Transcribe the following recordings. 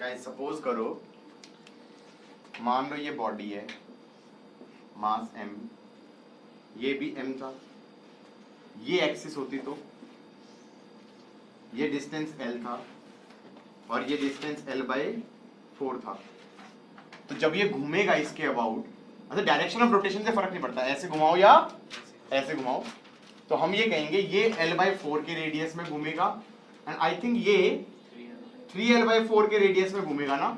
Guys suppose करो, मान लो ये बॉडी है, मास m, ये भी m था, ये एक्सिस होती तो ये डिस्टेंस l था और ये डिस्टेंस l/4 था। तो जब ये घूमेगा इसके अबाउट, मतलब डायरेक्शन ऑफ रोटेशन से फर्क नहीं पड़ता, ऐसे घुमाओ या ऐसे घुमाओ, तो हम ये कहेंगे ये l/4 के रेडियस में घूमेगा एंड आई थिंक ये 3l/4 के रेडियस में घूमेगा ना,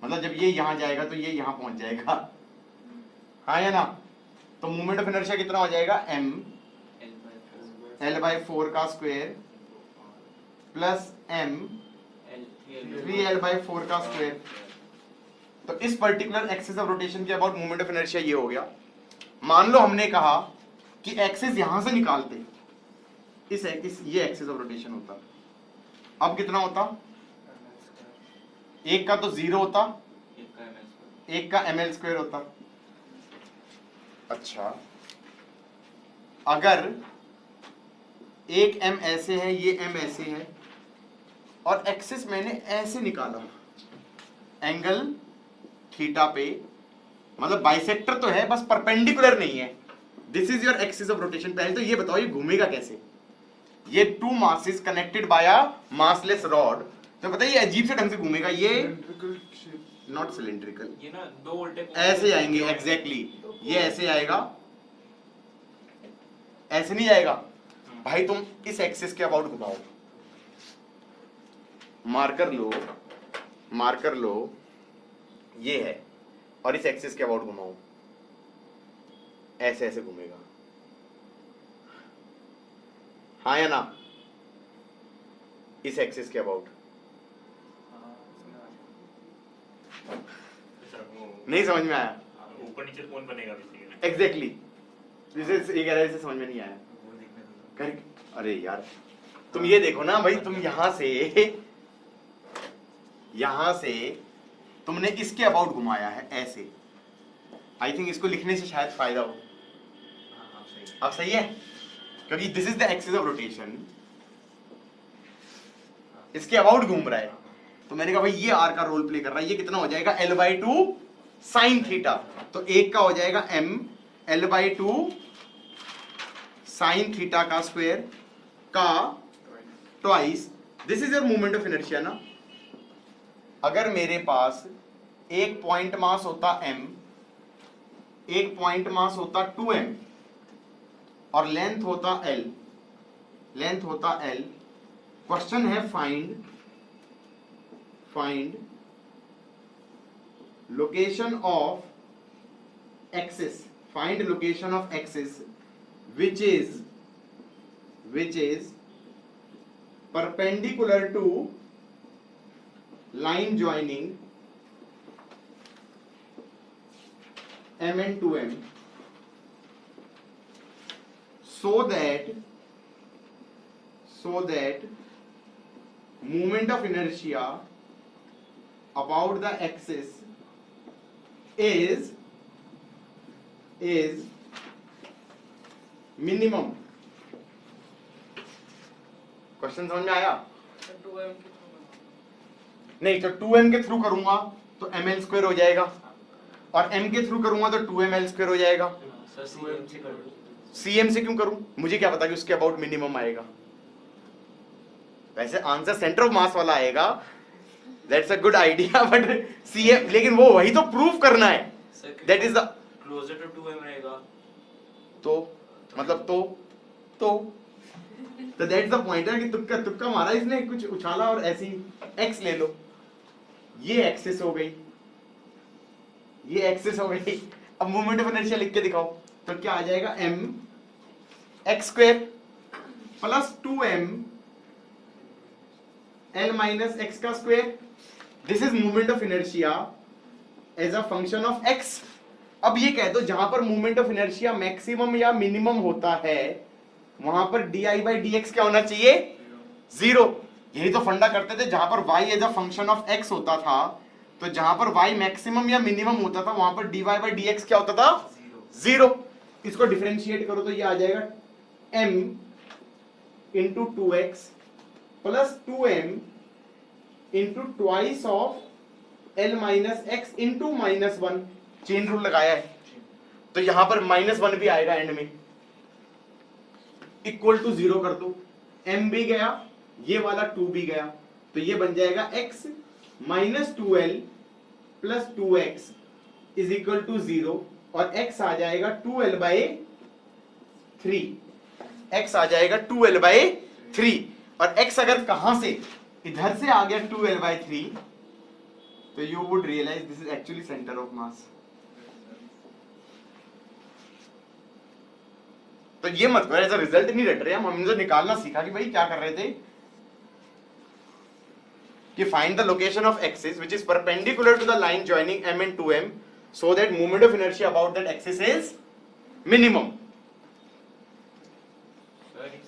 मतलब जब ये यहां जाएगा तो ये यहां पहुंच जाएगा, हाँ या ना। तो मोमेंट ऑफ इनर्शिया कितना हो जाएगा, m l/4 का स्क्वायर प्लस m 3l/4 का स्क्वायर। तो इस पर्टिकुलर एक्सिस ऑफ रोटेशन के अबाउट मोमेंट ऑफ इनर्शिया ये हो गया। मान लो हमने कहा कि एक्सिस यहां से निकालते, इस ये एक्सिस ऑफ रोटेशन होता, अब कितना होता, एक का तो 0 होता, एक का ml² होता। अच्छा, अगर एक m ऐसे है, ये m ऐसे है और एक्सिस मैंने ऐसे निकाला एंगल थीटा पे, मतलब बाइसेक्टर तो है बस परपेंडिकुलर नहीं है, this is your axis of rotation. पहले तो ये बताओ ये घूमेगा कैसे, ये two masses connected by a massless rod, तो बताइए अजीब से ढंग से घूमेगा ये, नॉट सिलेंड्रिकल, ये ना 2 वोल्ट ऐसे आएंगे एग्जैक्टली, ये ऐसे आएगा, ऐसे नहीं आएगा भाई। तुम इस एक्सिस के अबाउट घुमाओ, मार्कर लो ये है, और इस एक्सिस के अबाउट घुमाओ, ऐसे ऐसे घूमेगा, हाँ या ना, इस एक्सिस के अबाउट। नहीं समझ में आया, ऊपर नीचे कौन बनेगा एग्जैक्टली ये कह रहे इसे समझ में नहीं आया कर, अरे यार तुम ये देखो ना भाई, तुम यहां से तुमने इसके अबाउट घुमाया है ऐसे, आई थिंक इसको लिखने से शायद फायदा हो। अब सही है, क्योंकि this is the axis of rotation, इसके अबाउट घूम रहा है, तो मैंने कहा भाई ये आर का रोल प्ले कर रहा है, ये कितना हो जाएगा l/2 साइन थीटा, तो एक का हो जाएगा m l/2 साइन थीटा का स्क्वायर का twice, this is your moment of inertia ना। अगर मेरे पास एक पॉइंट मास होता m, एक पॉइंट मास होता 2m और लेंथ होता l, क्वेश्चन है find location of axis, find location of axis which is perpendicular to line joining m and 2m so that moment of inertia about the axis is minimum. Question समझ में आया? नहीं तो 2m के through करूंगा तो ml² हो जाएगा, और m के थ्रू करूंगा तो 2ml² हो जाएगा। cm से क्यों करूं, मुझे क्या पता कि उसके अबाउट मिनिमम आएगा। वैसे आंसर सेंटर ऑफ मास वाला आएगा, that's a good idea, but cm, लेकिन वो वही तो प्रूफ करना है, that is the closer to 2m रहेगा, तो मतलब तो दैट्स द पॉइंट है कि तुक्का मारा इसने, कुछ उछाला और ऐसी x ले लो, ये एक्सिस हो गई, ये एक्सिस हो गई। अब मोमेंट ऑफ इनर्शिया लिख के दिखाओ तो क्या आ जाएगा, m x² plus 2m l minus x का square, this is moment of inertia as a function of x। अब ये कह दो जहां पर मोमेंट ऑफ इनर्शिया मैक्सिमम या मिनिमम होता है वहां पर di/dx क्या होना चाहिए, 0। यही तो फंडा करते थे, जहां पर y as a function of x होता था, तो जहां पर y मैक्सिमम या मिनिमम होता था वहां पर dy/dx क्या होता था, 0। इसको डिफरेंशिएट करो तो ये आ जाएगा m × 2x plus 2m into twice of L minus x into -1। Chain rule लगाया है तो यहां पर -1 भी आएगा एंड में, इक्वल टू 0 कर दो, m भी गया, ये वाला 2 भी गया, तो ये बन जाएगा x minus 2l plus 2x is equal to 0, और x आ जाएगा 2l बाई 3, x आ जाएगा 2l बाई 3, और x अगर कहां से इधर से आ गया 2l बाई 3, तो you would realise this is actually centre of mass. तो ये मत करो, ऐसा रिजल्ट नहीं रट रहे हम, हमने तो निकालना सीखा कि भाई क्या कर रहे थे कि find the location of axis which is perpendicular to the line joining m and 2m so that moment of inertia about that axis is minimum।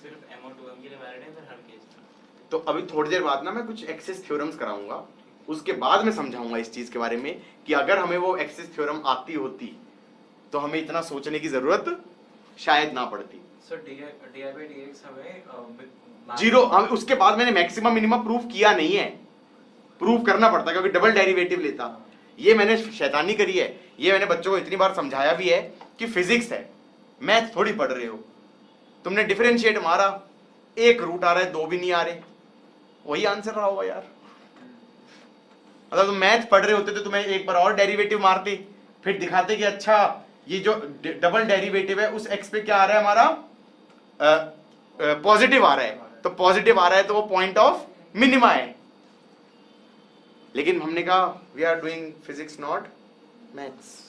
सिर्फ m और 2m के लिए वैलिड है फिर हर केस में? तो अभी थोड़ी देर बाद ना मैं कुछ एक्सिस थ्योरम्स कराऊंगा, उसके बाद मैं समझाऊंगा इस चीज के बारे में कि अगर हमें वो एक्सिस थ्योरम आती होती तो हमें इतना सोचने की जरूरत शायद ना पड़ती। सर di/dx हमें जीरो, उसके बाद मैंने मैक्सिमम मिनिमम प्रूफ किया नहीं है, प्रूफ करना पड़ता क्योंकि डबल डेरिवेटिव लेता। ये मैंने शैतानी करी है, ये मैंने बच्चों को इतनी बार समझाया भी है कि फिजिक्स है, मैथ थोड़ी पढ़ रहे हो। तुमने डिफरेंशिएट मारा, एक रूट आ रहा है, दो भी नहीं आ रहे, वही आंसर रहा होगा यार। अगर तुम मैथ पढ़ रहे होते तो तुम्हें एक बार और डेरिवेटिव मारते, फिर दिखाते कि अच्छा ये जो डबल डेरिवेटिव है उस एक्स पे क्या आ रहा है हमारा, पॉजिटिव आ रहा है, तो पॉजिटिव आ रहा है तो वो पॉइंट ऑफ मिनिमा है। लेकिन हमने कहा we are doing physics not maths.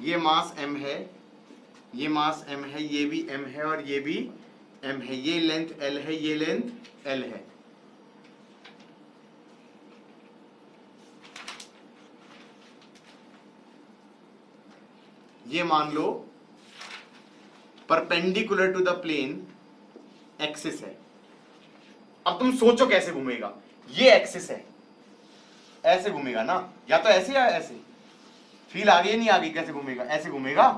ये मास m है, ये मास m है, ये भी m है और ये भी m है, ये लेंथ l है, ये लेंथ l है। ये मान लो perpendicular to the plane axis है। अब तुम सोचो कैसे घूमेगा, ये एक्सिस है, ऐसे घूमेगा ना, या तो ऐसे या ऐसे, फील आ गई नहीं आ गई कैसे घूमेगा? ऐसे घूमेगा,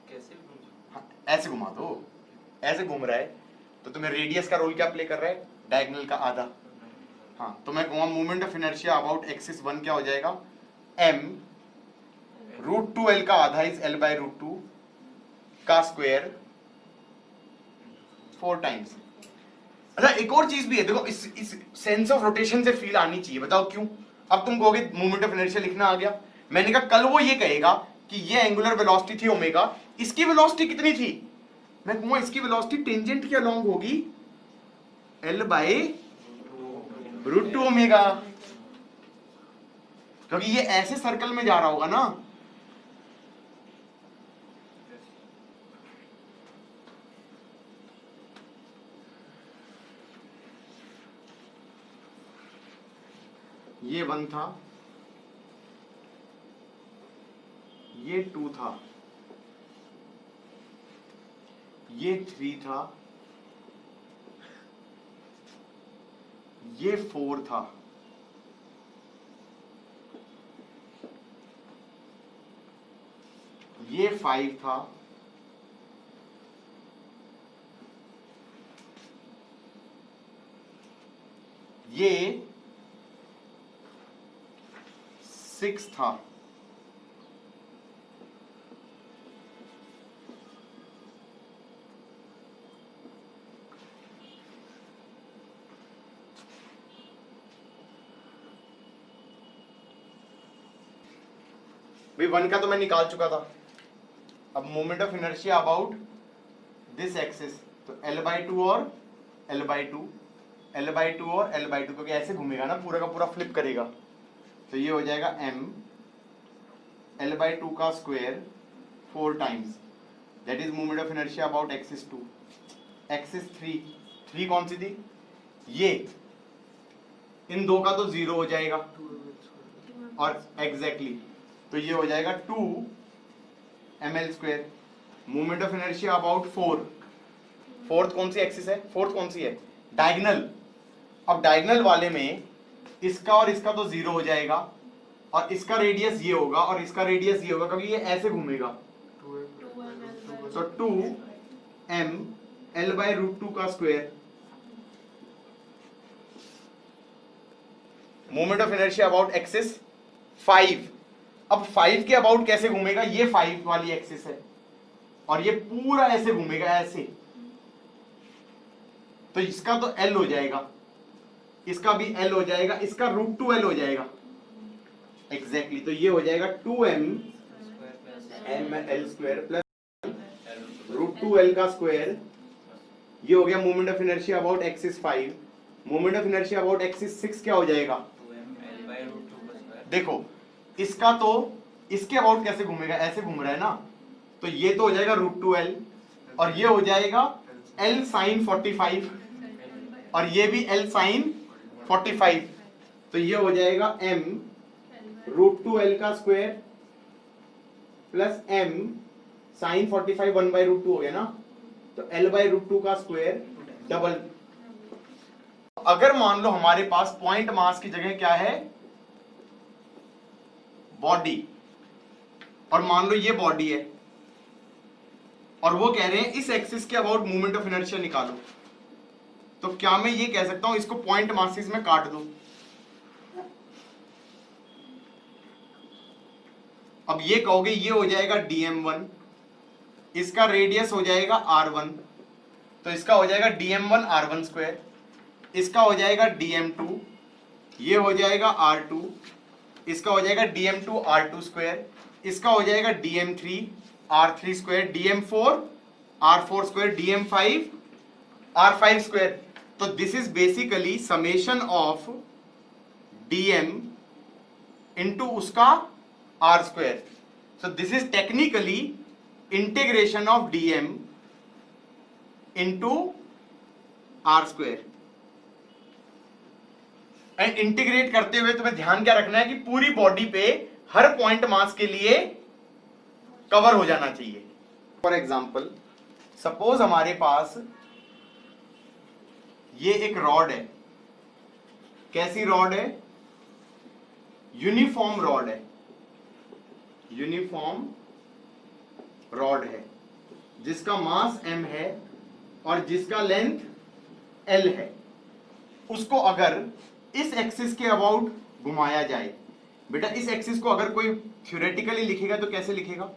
कैसे हाँ, ऐसे घुमा दो, ऐसे घूम रहा है तो तुम्हें रेडियस का रोल क्या प्ले कर रहा है? डायगोनल का आधा। हाँ, तो मैं कहूंगा moment of inertia about axis 1 क्या हो जाएगा? m √2l का आधा इज l बाय √2 का स्क्वायर 4 टाइम्स। अच्छा एक और चीज भी है, देखो इस सेंस ऑफ रोटेशन से फील आनी चाहिए, बताओ क्यों? अब तुम कहोगे मोमेंट ऑफ इनर्शिया लिखना आ गया, मैंने कहा कल वो ये कहेगा कि ये एंगुलर वेलोसिटी थी ओमेगा, इसकी वेलोसिटी कितनी थी? मैं कहूंगा इसकी वेलोसिटी टेंजेंट के अलोंग होगी l बाय √2 ओमेगा, क्योंकि ये ऐसे सर्कल में जा रहा होगा ना। ये 1 था, ये 2 था, ये 3 था, ये 4 था, ये 5 था, ये 6 था, भाई 1 का तो मैं निकाल चुका था। अब moment of inertia about this axis, तो l बाई 2 और l बाई 2, l बाई 2 और l बाई 2, क्योंकि ऐसे घूमेगा ना, पूरा का पूरा फ्लिप करेगा, तो ये हो जाएगा m l बाई 2 का square 4 times, that is moment of inertia about axis 2। Axis 3 कौन सी थी? ये, इन दो का तो 0 हो जाएगा और एग्जैक्टली तो ये हो जाएगा 2 ml square. Moment of inertia about 4, fourth कौन सी एक्सिस है? फोर्थ कौन सी है? डायगोनल। अब डायगोनल वाले में इसका और इसका तो 0 हो जाएगा, और इसका रेडियस ये होगा और इसका रेडियस ये होगा, क्योंकि ये ऐसे घूमेगा, सो 2m L by रूट 2 का square, moment of inertia about axis 5। अब 5 के अबाउट कैसे घूमेगा, ये 5 वाली एक्सिस है और ये पूरा ऐसे घूमेगा ऐसे, तो इसका तो L हो जाएगा, इसका भी L हो जाएगा, इसका रूट 2L हो जाएगा एग्जैक्टली। तो ये हो जाएगा 2m L square plus root 2L का स्क्वायर। ये हो गया moment of inertia about axis 5। Moment of inertia about axis 6 क्या हो जाएगा, देखो इसका तो इसके अबाउट कैसे घूमेगा, ऐसे घूम रहा है ना, तो ये तो हो जाएगा रूट 2L और ये हो जाएगा L sin 45 और ये भी L sin 45, तो ये हो जाएगा m रूट 2L का square plus m sin 45 1 by root 2 हो गया ना, तो L बाई रूट 2 का स्क्वायर डबल। अगर मान लो हमारे पास पॉइंट मास की जगह क्या है, बॉडी, और मान लो ये बॉडी है और वो कह रहे हैं इस एक्सिस के अबाउट मोमेंट ऑफ इनर्शिया निकालो, तो क्या मैं ये कह सकता हूं इसको पॉइंट मासेस में काट दो। अब ये कहोगे ये हो जाएगा dm1, इसका रेडियस हो जाएगा r1, तो इसका हो जाएगा dm1 r1 स्क्वायर, इसका हो जाएगा dm2, ये हो जाएगा r2, इसका हो जाएगा dm2 r2 स्क्वायर, इसका हो जाएगा dm3 r3 square, dm4 r4 square, dm5 r5 square. तो this is basically summation of dm into उसका r square. So this is technically integration of dm into r square. And integrate करते हुए तुम्हें ध्यान क्या रखना है कि पूरी बॉडी पे हर पॉइंट मास के लिए कवर हो जाना चाहिए। फॉर एग्जाम्पल सपोज हमारे पास ये एक रॉड है, कैसी रॉड है, यूनिफॉर्म रॉड है, यूनिफॉर्म रॉड है जिसका मास m है और जिसका लेंथ l है। उसको अगर इस एक्सिस के अबाउट घुमाया जाए, बेटा इस एक्सिस को अगर कोई थ्योरेटिकली लिखेगा तो कैसे लिखेगा,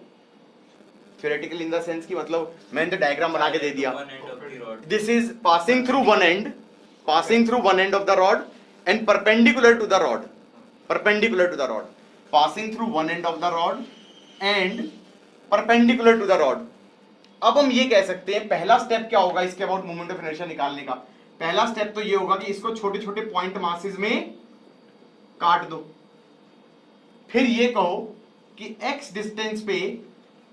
थ्योरेटिकल इन द सेंस की मतलब मैंने तो डायग्राम बना के दे दिया, this is passing through one end, passing through one end of the rod and perpendicular to the rod, perpendicular to the rod, passing through one end of the rod and perpendicular to the rod. अब हम ये कह सकते हैं पहला step क्या होगा इसके अबाउट मोमेंट ऑफ इनर्शिया निकालने का, पहला स्टेप तो ये होगा कि इसको छोटे छोटे पॉइंट मासेस में काट दो, फिर ये कहो कि x डिस्टेंस पे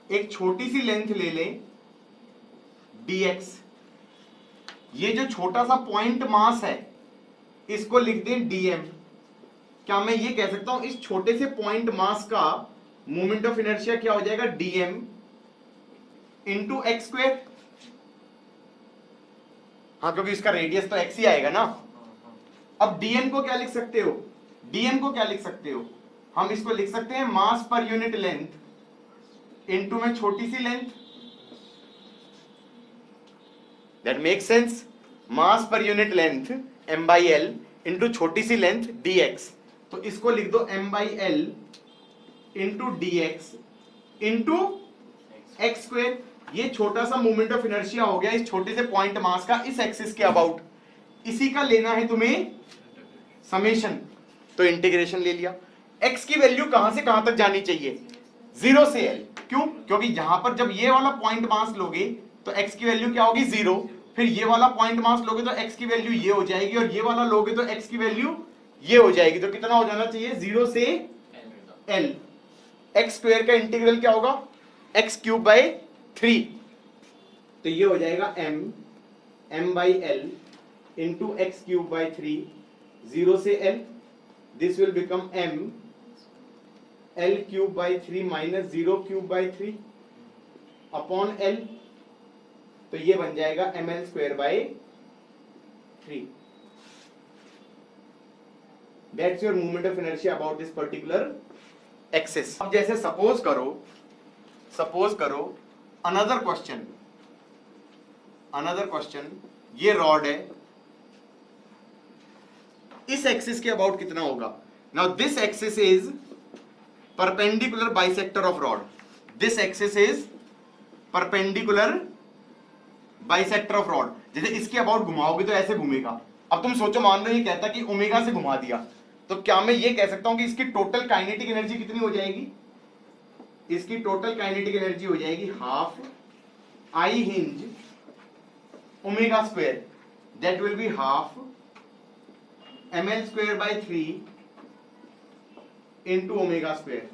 एक छोटी सी लेंथ ले लें dx, ये जो छोटा सा पॉइंट मास है इसको लिख दें dm। क्या मैं ये कह सकता हूं इस छोटे से पॉइंट मास का मोमेंट ऑफ इनर्शिया क्या हो जाएगा dm इंटू एक्स स्क्वायर, हाँ क्योंकि इसका रेडियस तो x ही आएगा ना। अब dm को क्या लिख सकते हो, dm को क्या लिख सकते हो, हम इसको लिख सकते हैं mass per unit length into में छोटी सी length, that make sense, mass per unit length m by l into छोटी सी लेंथ dx, तो इसको लिख दो m by l into dx into x square. ये छोटा सा मोमेंट ऑफ इनर्शिया हो गया इस छोटे से पॉइंट मास का इस एक्सिस के अबाउट, इसी का लेना है तुम्हें समेशन, तो इंटीग्रेशन ले लिया। x की वैल्यू कहां से कहां तक जानी चाहिए, 0 से l, क्यों, क्योंकि यहां पर जब ये वाला पॉइंट मास लोगे तो x की वैल्यू क्या होगी 0, फिर ये वाला पॉइंट मास लोगे तो x की वैल्यू ये हो जाएगी और ये वाला लोगे तो x की वैल्यू ये हो जाएगी, तो कितना हो जाना चाहिए 0 से l। x स्क्वायर का इंटीग्रल क्या होगा x क्यूब बाय 3, तो ये हो जाएगा m by l into x cube by 3, 0 से l, this will become m l cube by 3 minus 0 cube by 3 upon l, तो ये बन जाएगा ml square by 3। That's your moment of inertia about this particular axis. अब जैसे suppose करो another question, ये rod है, इस एक्सिस के अबाउट कितना होगा? Now this axis is perpendicular bisector of rod, this axis is perpendicular bisector of rod. जैसे इसके अबाउट घुमाओगे तो ऐसे घूमेगा। अब तुम सोचो, मान लो ये कहता कि ओमेगा से घुमा दिया, तो क्या मैं ये कह सकता हूं कि इसकी टोटल काइनेटिक एनर्जी कितनी हो जाएगी? इसकी टोटल काइनेटिक एनर्जी हो जाएगी half I hinge omega square, that will be half ml square by 3 into omega square.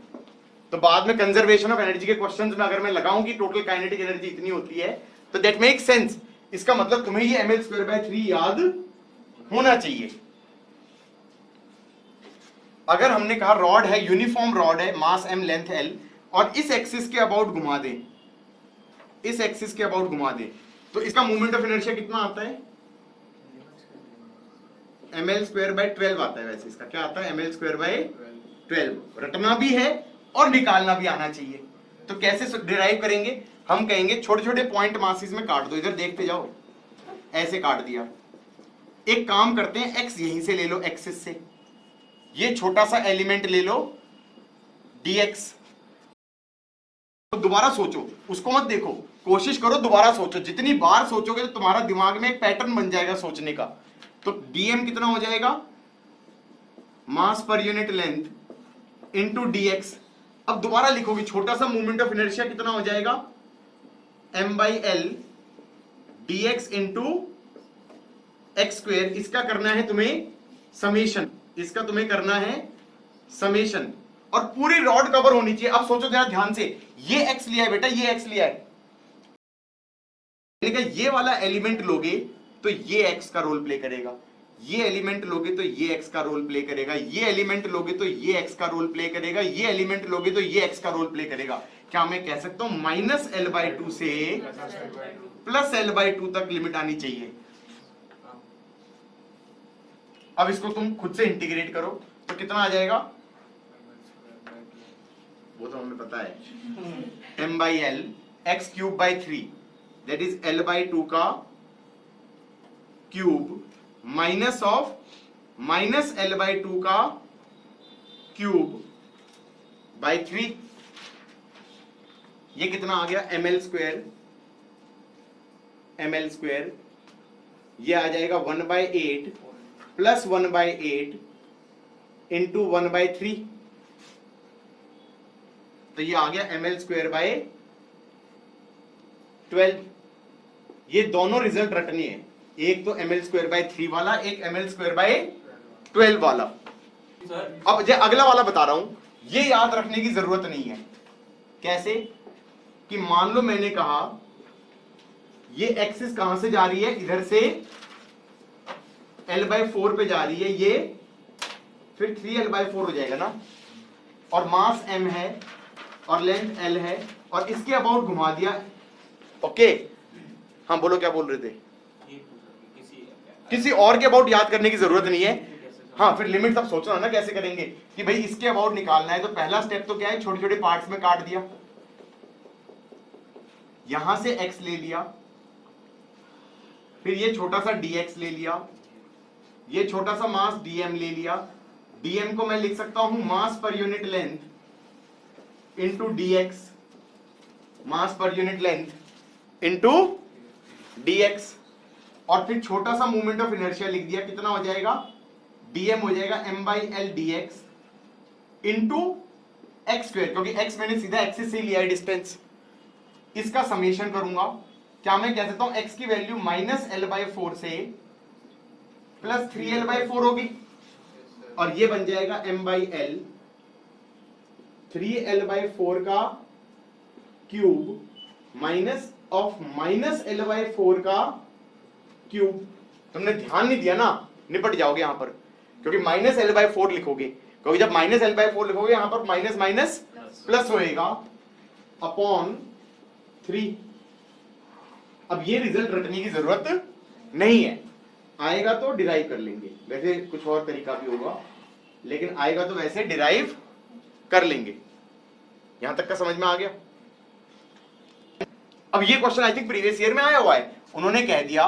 तो बाद में कंजर्वेशन ऑफ एनर्जी के क्वेश्चंस में अगर मैं लगाऊं कि टोटल काइनेटिक एनर्जी इतनी होती है, तो दैट मेक्स सेंस। इसका मतलब तुम्हें ये ml स्क्वायर बाय 3 याद होना चाहिए। अगर हमने कहा रॉड है, यूनिफॉर्म रॉड है, मास m लेंथ l, और इस एक्सिस के अबाउट घुमा दे, इस एक्सिस के अबाउट घुमा दे, तो इसका मोमेंट ऑफ इनर्शिया कितना आता है? ml स्क्वायर बाय 12 आता है। वैसे इसका क्या आता है? ml square by 12। रटना भी है और निकालना भी आना चाहिए। तो कैसे डिराइव करेंगे? हम कहेंगे छोटे छोटे पॉइंट मासेस में काट दो, इधर देखते जाओ, ऐसे काट दिया। एक काम करते हैं, x यहीं से ले लो, एक्सिस से, ये छोटा सा एलिमेंट ले लो dx। तो दोबारा सोचो, उसको मत देखो, कोशिश करो दोबारा सोचो। जितनी बार सोचोगे तो तुम्हारा दिमाग में एक पैटर्न बन जाएगा सोचने का। तो dm कितना हो जाएगा? मास per unit length into dx। अब दोबारा लिखोगे, छोटा सा मूवमेंट ऑफ इनर्शिया कितना हो जाएगा? m by L dx into x square. इसका करना है तुम्हें समेशन, इसका तुम्हें करना है समेशन, और पूरी रॉड कवर होनी चाहिए। अब सोचो जरा ध्यान से, ये x लिया है बेटा, ये x लिया है, ये वाला एलिमेंट लोगे तो ये x का रोल प्ले करेगा, ये एलिमेंट लोगे तो ये x का रोल प्ले करेगा, ये एलिमेंट लोगे तो ये x का रोल प्ले करेगा, ये एलिमेंट लोगे तो ये x का रोल प्ले करेगा। क्या मैं कह सकता हूं -L/2 से +L/2 तक लिमिट आनी चाहिए? अब इसको तुम खुद से इंटीग्रेट करो तो कितना आ जाएगा? वो तो हमें पता है, m/L x³/3, that is L/2 का क्यूब माइनस ऑफ -L/2 का क्यूब बाय 3। ये कितना आ गया? ml स्क्वायर, ये आ जाएगा 1/8 प्लस 1/8 इंटू 1/3। तो ये आ गया ml स्क्वायर बाय 12। ये दोनों रिजल्ट रटनी है, एक तो ml स्क्वायर बाय 3 वाला, एक ml स्क्वायर बाय 12 वाला। अब जो अगला वाला बता रहा हूं, ये याद रखने की जरूरत नहीं है। कैसे? कि मान लो मैंने कहा ये एक्सिस कहां से जा रही है? इधर से L/4 पे जा रही है, ये फिर 3L/4 हो जाएगा ना, और मास m है और लेंथ l है, और इसके अबाउट घुमा दिया। ओके, हाँ बोलो, क्या बोल रहे थे? किसी और के अबाउट याद करने की जरूरत नहीं है। हाँ, फिर लिमिट अब सोचना ना कैसे करेंगे कि भाई इसके अबाउट निकालना है। तो पहला स्टेप तो क्या है? छोटे छोटे पार्ट्स में काट दिया, यहां से x ले लिया, फिर ये छोटा सा dx ले लिया, ये छोटा सा मास dm ले लिया। dm को मैं लिख सकता हूं mass per unit length into dx, mass per unit length into dx, और फिर छोटा सा मूवमेंट ऑफ इनर्शिया लिख दिया। कितना हो जाएगा? dm हो जाएगा m/L dx into x square, क्योंकि x मैंने सीधा एक्सिस से लिया है डिस्टेंस। इसका समेशन करूंगा, क्या मैं कह सकता हूं x की वैल्यू -L/4 से प्लस 3L/4 होगी, और ये बन जाएगा m/L 3L/4 का क्यूब माइनस ऑफ -L/4 का क्यूब। तुमने ध्यान नहीं दिया ना, निपट जाओगे यहां पर, क्योंकि -L/4 लिखोगे, क्योंकि जब -L/4 लिखोगे यहां पर माइनस माइनस प्लस होएगा अपॉन 3। अब ये रिजल्ट रटने की जरूरत नहीं है, आएगा तो डिराइव कर लेंगे। वैसे कुछ और तरीका भी होगा, लेकिन आएगा तो वैसे डिराइव कर लेंगे। यहां तक का समझ में आ गया? अब ये question I think previous year में आया हुआ है। उन्होंने कह दिया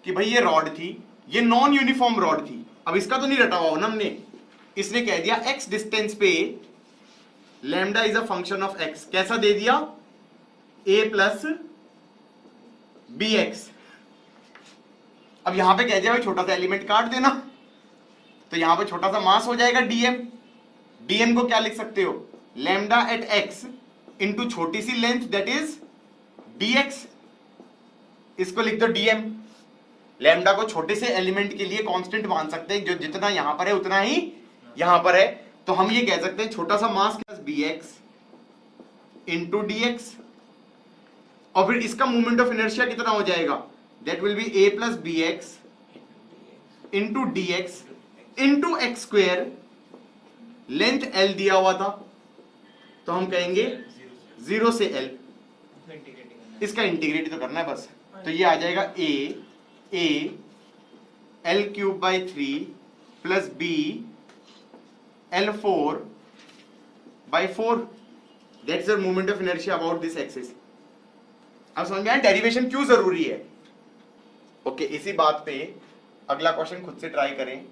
कि भाई ये रॉड थी, ये नॉन यूनिफॉर्म रॉड थी। अब इसका तो नहीं रटा हुआ ना हमने, इसने कह दिया x डिस्टेंस पे lambda is a function of x। कैसा दे दिया? a plus B x. अब यहां पे कह दिया भाई छोटा सा एलिमेंट काट देना, तो यहां पे छोटा सा मास हो जाएगा dm। dm को क्या लिख सकते हो? लैम्डा एट x इंटू छोटी सी लेंथ दैट इज dx। इसको लिख दो dm। लैम्डा को छोटे से एलिमेंट के लिए कांस्टेंट मान सकते हैं, जो जितना यहां पर है उतना ही यहां पर है। तो हम ये कह सकते हैं छोटा सा mass plus bx into dx, और फिर इसका मोमेंट ऑफ इनर्शिया कितना हो जाएगा? That will be a plus B x into d x into x square. Length l दिया हुआ था, तो हम कहेंगे 0 से l। इसका इंटीग्रेट तो करना है बस, तो ये आ जाएगा a l cube by 3 plus b l4 by 4। That's the moment of inertia about this axis. अब समझ में आया डेरिवेशन क्यों जरूरी है? ओके, इसी बात पे अगला क्वेश्चन खुद से ट्राई करें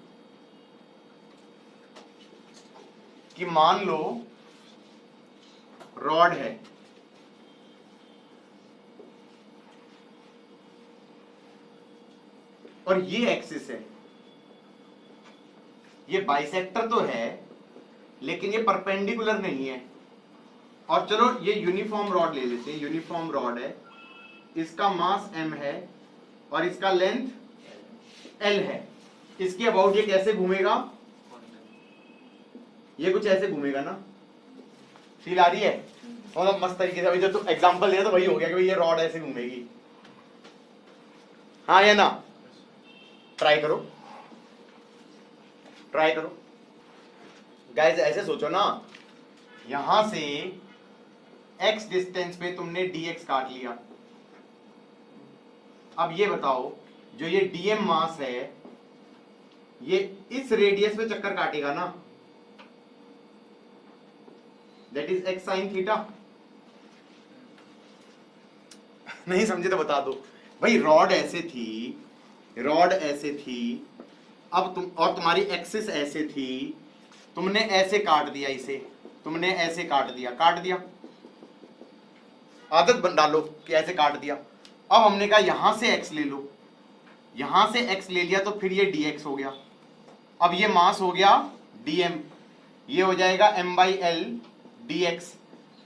कि मान लो रॉड है, और ये एक्सिस है, ये बाइसेक्टर तो है लेकिन ये परपेंडिकुलर नहीं है। और चलो ये यूनिफॉर्म रॉड ले लेते हैं, यूनिफॉर्म रॉड है, इसका मास m है और इसका लेंथ l है। इसके अबाउट ये कैसे घूमेगा? ये कुछ ऐसे घूमेगा ना, फील आ रही है? मतलब मस्त तरीके से। अभी जो तुम एग्जांपल दिया तो वही हो गया कि भाई ये रॉड ऐसे घूमेगी, हाँ या ना? ट्राई करो, ट्राई करो गाइस। ऐसे सोचो ना, यहां से x डिस्टेंस पे तुमने dx काट लिया। अब ये बताओ, जो ये dm मास है, ये इस रेडियस में चक्कर काटेगा ना, that is x sine theta. नहीं समझे तो बता दो भाई। रॉड ऐसे थी, रॉड ऐसे थी, अब तुम और तुम्हारी एक्सिस ऐसे थी, तुमने ऐसे काट दिया इसे, तुमने ऐसे काट दिया, काट दिया। आदत बन डालो कि ऐसे काट दिया। अब हमने कहा यहां से x ले लो, यहां से x ले लिया तो फिर ये dx हो गया। अब ये मास हो गया dm, ये हो जाएगा m बाई एल dx।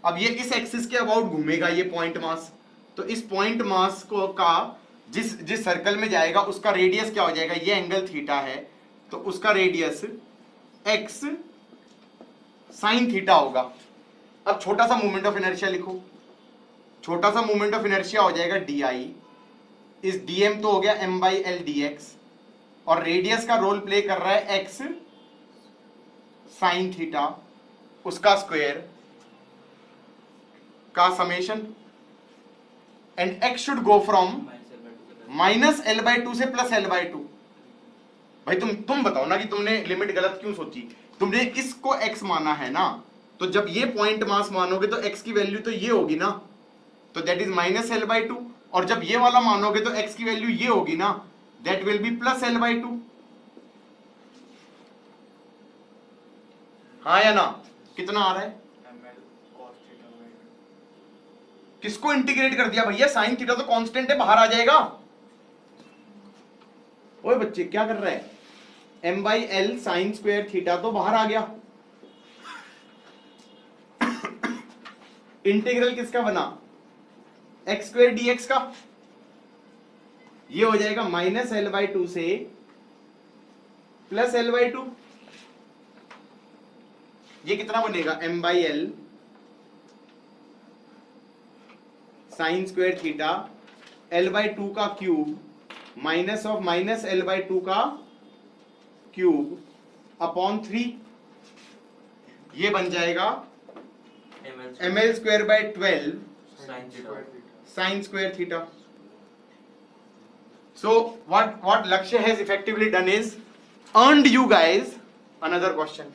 अब ये इस एक्सिस के अबाउट घूमेगा, ये पॉइंट मास। तो इस पॉइंट मास को का जिस सर्कल में जाएगा उसका रेडियस क्या हो जाएगा? ये एंगल थीटा है, तो उसका रेडियस x साइन थीटा होगा। अब छोटा सा मोमेंट ऑफ इनर्शिया लिखो, छोटा सा मोमेंट ऑफ इनर्शिया हो जाएगा di। इस dm तो हो गया m बाई एल dx, और रेडियस का रोल प्ले कर रहा है x साइन थीटा, उसका स्क्वायर का summation. And x should go from minus L by two से प्लस एल बाई टू। भाई तुम बताओ ना कि तुमने लिमिट गलत क्यों सोची? तुमने इसको x माना है ना, तो जब ये पॉइंट मास मानोगे तो x की वैल्यू तो ये होगी ना, तो that is minus L by to. और जब ये वाला मानोगे तो x की वैल्यू ये होगी ना, that will B plus L by to. हाँ या ना? कितना आ रहा है? किसको इंटीग्रेट कर दिया भैया? साइन थीटा तो कांस्टेंट है, बाहर आ जाएगा। ओए बच्चे क्या कर रहे हैं? m by L sine square theta तो बाहर आ गया। इंटीग्रल किसका बना? एक्स स्क्वायर dx का। ये हो जाएगा माइनस एल बाई टू से प्लस एल बाई टू। ये कितना बनेगा? m by L sine square theta L by two का cube minus of minus L by two का क्यूब अपॉन 3। ये बन जाएगा M L square by 12 sine square theta. So what Lakshay has effectively done is earned you guys another question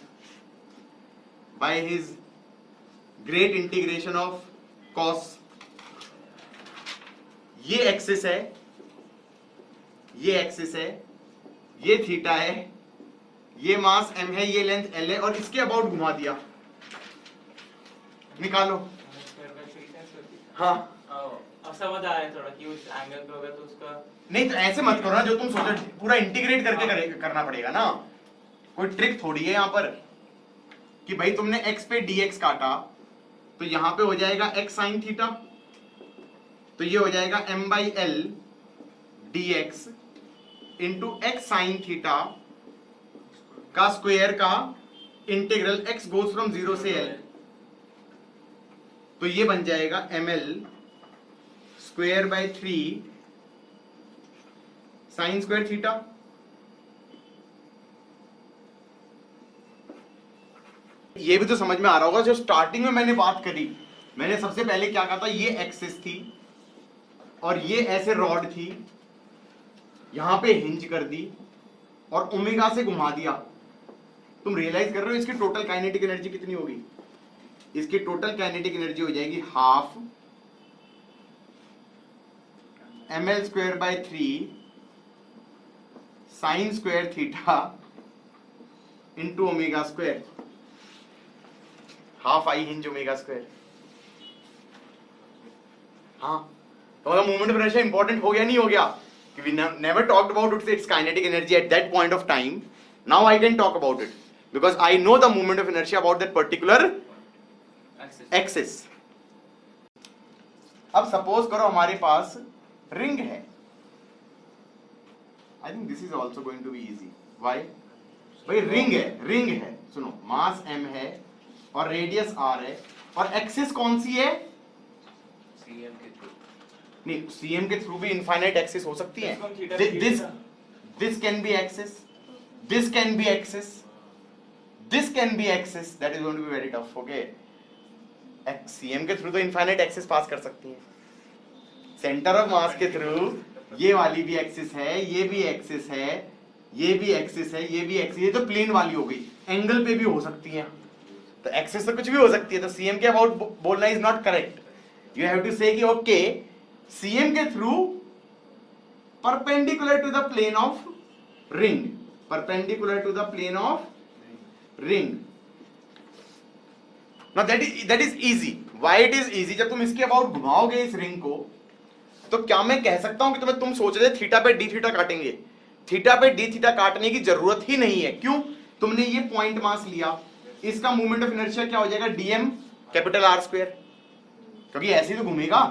by his great integration of cos ये axis है, ये axis है, ये theta है, ये मास m है, ये लेंथ l है, और इसके अबाउट घुमा दिया, निकालो। हाँ अब समझ आ रहा है थोड़ा कि उस एंगल पे होगा तो उसका नहीं, तो ऐसे मत करो ना, जो तुम सोचो पूरा इंटीग्रेट करके करना पड़ेगा ना, कोई ट्रिक थोड़ी है यहाँ पर कि भाई तुमने x पे dx काटा तो यहाँ पे हो जाएगा x साइन थीटा, तो ये हो जाएगा m by L dx into x sign theta का स्क्वायर का इंटीग्रल x गोज फ्रॉम 0 से l, तो ये बन जाएगा ml square by 3 sign square theta. ये भी तो समझ में आ रहा होगा, जो स्टार्टिंग में मैंने बात करी, मैंने सबसे पहले क्या कहा था, ये एक्सिस थी और ये ऐसे रॉड थी, यहां पे हिंज कर दी और ओमेगा से घुमा दिया। तुम रियलाइज कर रहे हो इसकी टोटल काइनेटिक एनर्जी कितनी होगी? इसकी टोटल काइनेटिक एनर्जी हो जाएगी half ml square by 3 sign square theta into omega square, half I hinge omega square. हाँ, तो मतलब मोमेंट ऑफ इनर्शिया इंपॉर्टेंट हो गया, नहीं हो गया? We never talked about its kinetic energy at that point of time. Now I can talk about it because I know the moment of inertia about that particular axis. अब suppose करो हमारे पास ring है, I think this is also going to be easy. Why? भाई ring है, सुनो, मास m है और radius r है और एक्सिस कौन सी है? नहीं, CM के थ्रू भी इनफाइनाइट एक्सिस हो सकती है। This can be axis, this can be axis, this can be axis, that is going to be very tough. Okay, CM के थ्रू तो इनफाइनाइट एक्सिस पास कर सकती है, सेंटर ऑफ मास के थ्रू ये वाली भी एक्सिस है, ये भी एक्सिस है, ये भी एक्सिस है, ये भी एक्सिस, ये तो प्लेन वाली हो गई, एंगल पे भी हो सकती है, तो एक्सिस तो कुछ भी हो सकती है। तो CM के अबाउट बोलना is not correct, you have to say कि ओके CM के थ्रू perpendicular to the plane of ring, perpendicular to the plane of ring. Now that is easy. Why it is easy? जब तुम इसके about घुमाओगे इस ring को, तो क्या मैं कह सकता हूं कि तुम सोच रहे थीटा पे डी थीटा काटेंगे? थीटा पे डी थीटा काटने की जरूरत ही नहीं है। क्यों? तुमने ये पॉइंट मास लिया, इसका मूवमेंट ऑफ इनर्शिया क्या हो जाएगा? डीएम कैपिटल आर स्क्वायर, क्योंकि ऐसे ही तो घूमेगा।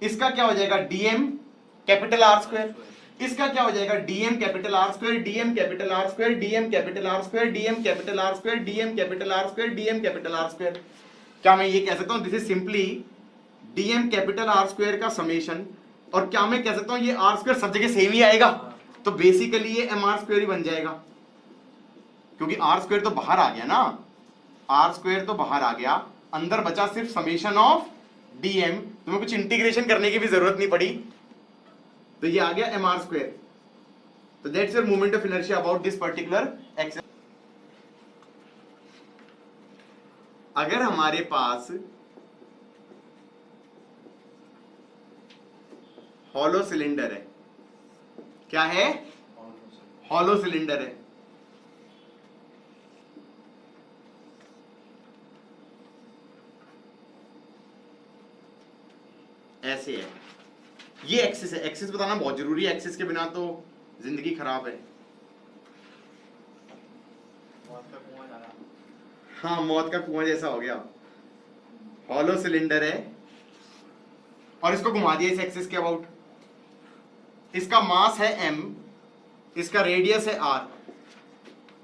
इसका क्या हो जाएगा? DM capital R square. इसका क्या हो जाएगा? DM capital R square, DM capital R square, DM capital R square, DM capital R square, DM capital R square, DM capital R square. क्या मैं ये कह सकता हूं this is simply DM capital R square का summation? और क्या मैं कह सकता हूं ये आर स्क्वायर सब जगह सेम ही आएगा? तो बेसिकली ये एम आर स्क्वायर ही बन जाएगा, क्योंकि आर स्क्वायर तो बाहर आ गया ना, आर स्क्वायर तो बाहर आ गया, अंदर बचा सिर्फ समेशन ऑफ डीएम। तुम्हें कुछ इंटीग्रेशन करने की भी जरूरत नहीं पड़ी, तो ये आ गया एम आर स्क्वायर। तो that's your moment of inertia about this particular axis. अगर हमारे पास हॉलो सिलेंडर है, क्या है? हॉलो सिलेंडर है, ऐसे है, ये एक्सिस है। एक्सिस बताना बहुत जरूरी है, एक्सिस के बिना तो जिंदगी खराब है। हाँ, मौत का कुआं जैसा हो गया। हॉलो सिलेंडर है और इसको घुमा दिया इस एक्सिस के अबाउट। इसका मास है m, इसका रेडियस है r।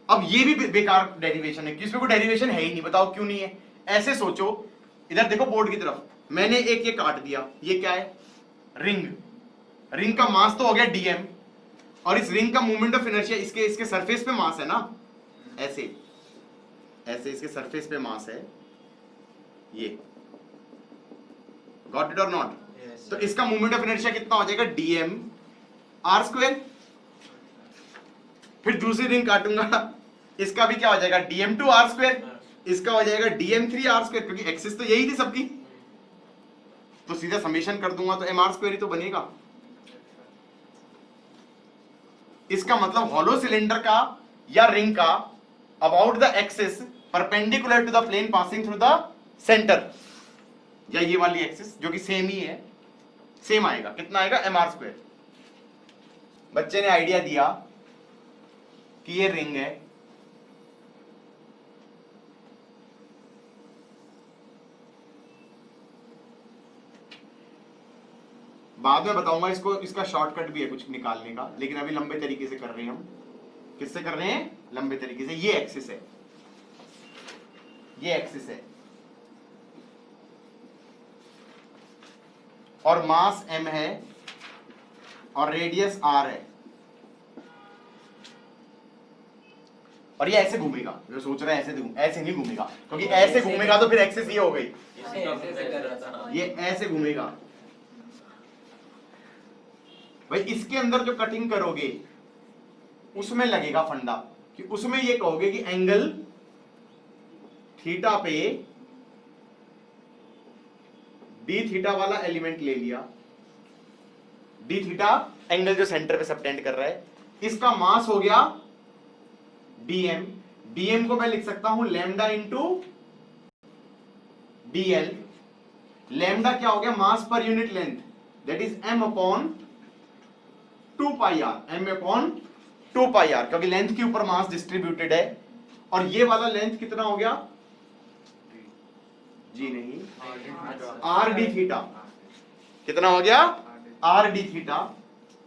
अब ये भी बेकार डेरिवेशन है, इसमें कोई डेरिवेशन है ही नहीं। बताओ क्यों नहीं है? ऐसे सोचो, इधर देखो बोर्ड की तरफ, मैंने एक ये काट दिया, ये क्या है? रिंग। रिंग का मास तो हो गया dm, और इस रिंग का मूवमेंट ऑफ इनर्शिया इसके सरफेस पे मास है ना, ऐसे ऐसे इसके सरफेस पे मास है ये। गॉट इट और नॉट? तो इसका मूवमेंट ऑफ इनर्शिया कितना हो जाएगा? dm r square. फिर दूसरी रिंग काटूंगा, इसका भी क्या हो जाएगा? dm2 r square. इसका हो जाएगा dm3 r स्क्वायर, क्योंकि एक्सिस तो यही थी सबकी। तो सीधा समेशन कर दूंगा तो mr² ही तो बनेगा। इसका मतलब हॉलो सिलेंडर का या रिंग का about the axis perpendicular to the plane passing through the centre, या ये वाली एक्सिस जो कि सेम ही है, सेम आएगा। कितना आएगा? mr²। बच्चे ने आइडिया दिया कि ये रिंग है, बाद में बताऊंगा इसको, इसका शॉर्टकट भी है कुछ निकालने का, लेकिन अभी लंबे तरीके से कर रहे हैं हम। किससे कर रहे हैं? लंबे तरीके से। ये एक्सिस है, ये एक्सिस है, और मास m है और रेडियस r है, और ये ऐसे घूमेगा। जो सोच रहा है ऐसे नहीं घूमेगा, क्योंकि ऐसे घूमेगा तो फिर एक्सिस ये हो गई, ये ऐसे घूमेगा। भाई इसके अंदर जो कटिंग करोगे उसमें लगेगा फंडा, कि उसमें ये कहोगे कि एंगल थीटा पे डी थीटा वाला एलिमेंट ले लिया, डी थीटा एंगल जो सेंटर पे सबटेंड कर रहा है, इसका मास हो गया डीएम। डीएम को मैं लिख सकता हूं लैम्डा इंटू डीएल। लैम्डा क्या हो गया? Mass per unit length, that is m upon 2 pi R, m upon 2 pi R, क्योंकि लेंथ के ऊपर मास डिस्ट्रीब्यूटेड है। और ये वाला लेंथ कितना हो गया? जी नहीं, आर डी थीटा। कितना हो गया? R D theta.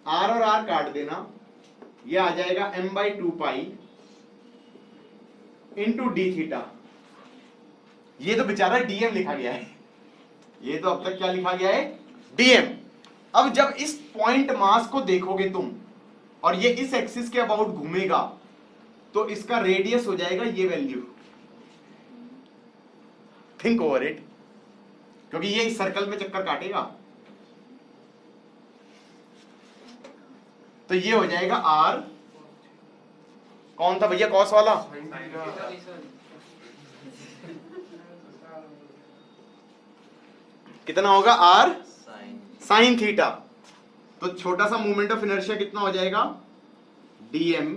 आर और आर काट देना, ये आ जाएगा m/2 pi into D theta. ये तो बेचारा डीएम लिखा गया है, ये तो अब तक क्या लिखा गया है? डीएम। अब जब इस पॉइंट मास को देखोगे तुम और ये इस एक्सिस के अबाउट घूमेगा, तो इसका रेडियस हो जाएगा ये वैल्यू। थिंक ओवर इट, क्योंकि ये इस सर्कल में चक्कर काटेगा, तो ये हो जाएगा आर। कौन था भैया कॉस वाला? कितना होगा? R sine theta. तो छोटा सा मूवमेंट ऑफ इनर्शिया कितना हो जाएगा? DM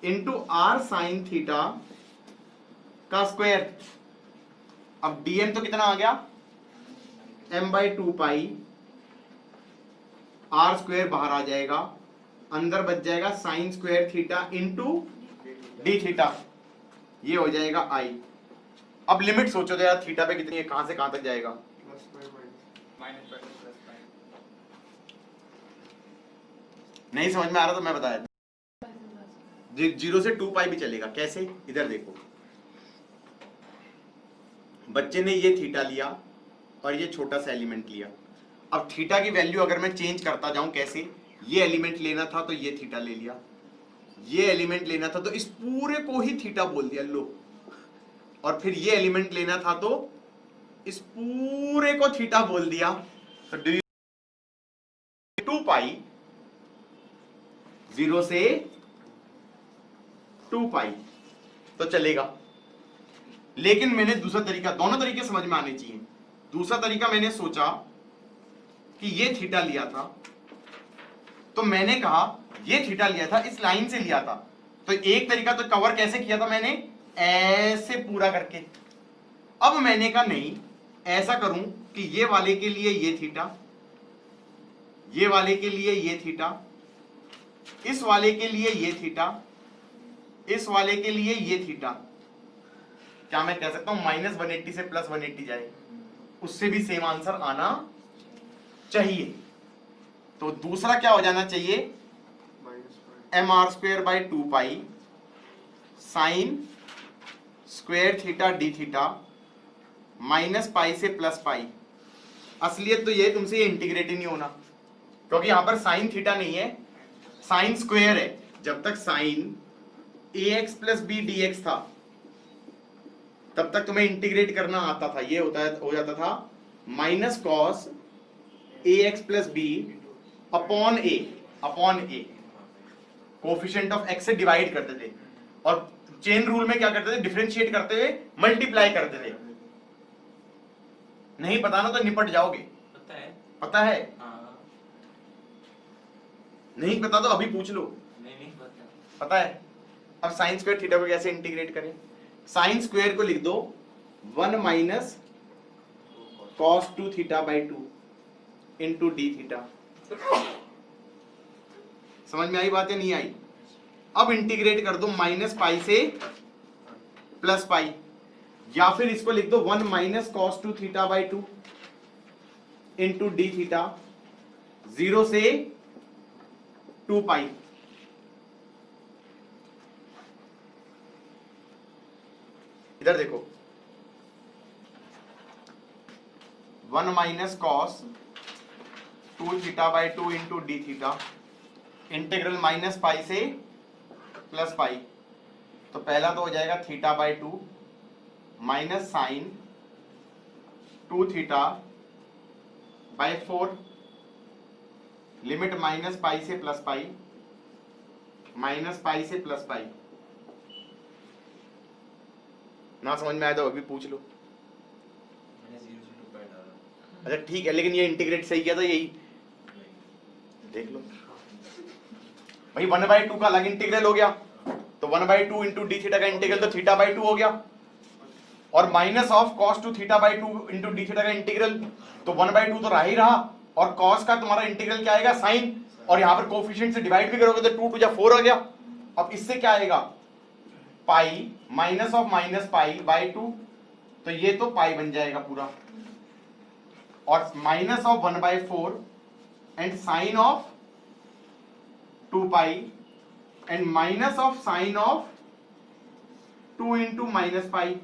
into R sine theta का स्क्वायर। अब डीएम तो कितना आ गया? m/2 पाई, आर स्क्वायर बाहर आ जाएगा, अंदर बच जाएगा sign square theta into D theta, ये हो जाएगा आई। अब लिमिट सोचो तो यार, थीटा पे कितनी है, कहां से कहां तक जाएगा? नहीं समझ में आ रहा तो मैं बताया, 0 से 2 पाई भी चलेगा। कैसे? इधर देखो, बच्चे ने ये थीटा लिया और ये छोटा सा एलिमेंट लिया। अब थीटा की वैल्यू अगर मैं चेंज करता जाऊं, कैसे? ये एलिमेंट लेना था तो ये थीटा ले लिया, ये एलिमेंट लेना था तो इस पूरे को ही थीटा बोल दिया, लो। और फिर ये एलिमेंट लेना था तो इस पूरे को थीटा बोल दिया। तो डू 2 पाई, 0 से 2 पाई तो चलेगा। लेकिन मैंने दूसरा तरीका, दोनों तरीके समझ में आने चाहिए। दूसरा तरीका मैंने सोचा कि ये थीटा लिया था, तो मैंने कहा ये थीटा लिया था, इस लाइन से लिया था, तो एक तरीका तो कवर कैसे किया था मैंने? ऐसे पूरा करके। अब मैंने कहा नहीं, ऐसा करूं कि ये वाले के लिए ये थीटा, ये वाले के लिए ये थीटा, इस वाले के लिए ये थीटा, इस वाले के लिए ये थीटा। क्या मैं कह सकता हूं -180 से +180 जाए, उससे भी सेम आंसर आना चाहिए। तो दूसरा क्या हो जाना चाहिए? mr²/2 pi sine square theta D theta -pi से +पाई। असलियत तो ये, तुमसे ये इंटीग्रेट ही नहीं होना, क्योंकि यहां पर साइन थीटा नहीं है, साइन स्क्वायर है। जब तक साइन ax + b dx था तब तक तुम्हें इंटीग्रेट करना आता था, ये हो जाता था -cos ax + b upon a, coefficient of x से डिवाइड करते थे, और चेन रूल में क्या करते थे? डिफरेंशिएट करते हुए मल्टीप्लाई करते थे। नहीं पता ना तो निपट जाओगे। पता है। पता है? हाँ। नहीं पता तो अभी पूछ लो। नहीं पता। पता है? अब साइन स्क्वायर थीटा को कैसे इंटीग्रेट करें? साइन स्क्वायर को लिख दो 1 minus cos 2 theta by 2 into D theta. समझ में आई बात या नहीं आई? अब इंटीग्रेट कर दो माइनस पाई से प्लस पाई, या फिर इसको लिख दो 1 minus cos 2 theta by 2 into D theta, 0 से 2 पाई। इधर देखो 1 minus cos 2 theta by 2 into D theta, integral minus pi से प्लस पाई। तो पहला तो हो जाएगा theta by 2 minus sine 2 theta by 4, limit minus pi से प्लस पाई, माइनस पाई से प्लस पाई। ना समझ में आया तो अभी पूछ लो। मैंने 0 से 2 पाई डाला। अच्छा ठीक है, लेकिन ये इंटीग्रेट सही किया था यही, देख लो भाई 1/2 का अलग इंटीग्रल हो गया, तो 1/2 इंटू डी थीटा का इंटीग्रल तो थीटा बाई 2 हो गया, और minus of cos 2 theta by 2 into D theta का इंटीग्रल तो 1/2 तो रहा ही रहा, और कॉस का तुम्हारा इंटीग्रल क्या आएगा साइन, और यहां पर कोफिशिएंट से डिवाइड भी करोगे तो 2 2 4 हो गया। अब इससे क्या आएगा pi minus of minus pi by 2, तो ये तो पाई बन जाएगा पूरा, और minus of 1/4 and sine of 2 pi and minus of sine of 2 into minus pi.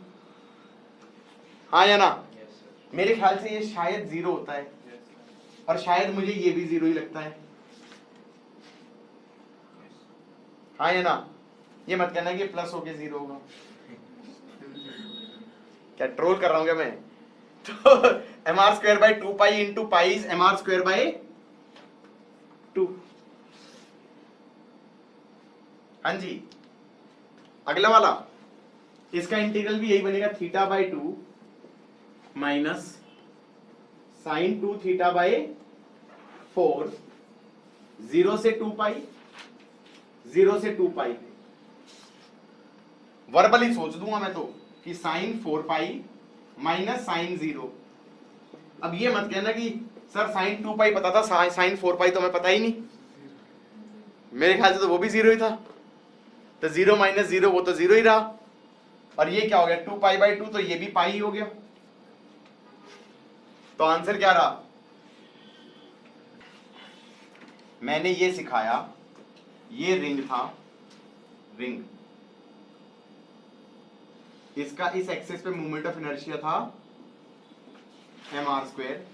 हाँ या ना? Yes sir. मेरे ख्याल से ये शायद 0 होता है, और शायद मुझे ये भी 0 ही लगता है। हाँ या ना? ये मत कहना कि प्लस होके 0 होगा। क्या ट्रोल कर रहा हूं क्या मैं? तो mr square by 2 pi into pi is mr square by 2। हाँ जी, अगला वाला इसका इंटीग्रल भी यही बनेगा, theta by 2 minus sine 2 theta by 4, 0 से 2 पाई, 0 से 2 पाई। वर्बली सोच दूंगा मैं तो कि साइन 4 पाई माइनस साइन 0। अब ये मत कहना कि सर साइन 2 पाई पता था, साइन 4 पाई तो हमें पता ही नहीं। मेरे ख्याल से तो वो भी 0 ही था, तो 0 माइनस 0 वो तो 0 ही रहा, और ये क्या हो गया 2 पाई बाई 2, तो ये भी पाई ही हो गया। तो आंसर क्या रहा? मैंने ये सिखाया, ये रिंग था, रिंग, इसका इस एक्सिस पे मोमेंट ऑफ इनर्शिया था mr स्क्वायर,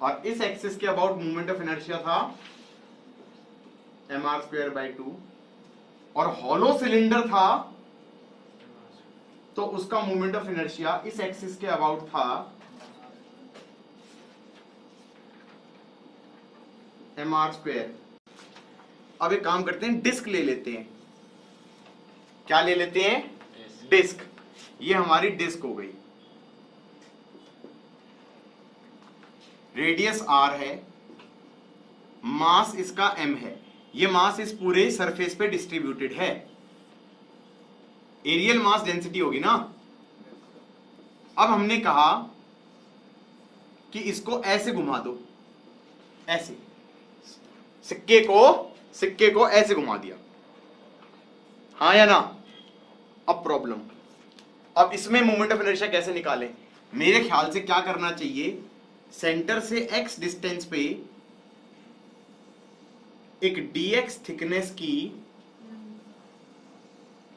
और इस एक्सिस के अबाउट मोमेंट ऑफ इनर्शिया था mr स्क्वायर बाई 2, और हॉलो सिलेंडर था तो उसका मोमेंट ऑफ इनर्शिया इस एक्सिस के अबाउट था mr स्क्वायर। अब एक काम करते हैं, डिस्क ले लेते हैं। क्या ले लेते हैं? डिस्क। ये हमारी डिस्क हो गई, रेडियस r है, मास इसका m है, ये मास इस पूरे सरफेस पे डिस्ट्रीब्यूटेड है, एरियल मास डेंसिटी होगी ना। अब हमने कहा कि इसको ऐसे घुमा दो, ऐसे सिक्के को ऐसे घुमा दिया, हाँ या ना? अब प्रॉब्लम, अब इसमें मोमेंट ऑफ इनर्शिया कैसे निकालें? मेरे ख्याल से क्या करना चाहिए, सेंटर से x डिस्टेंस पे एक dx थिकनेस की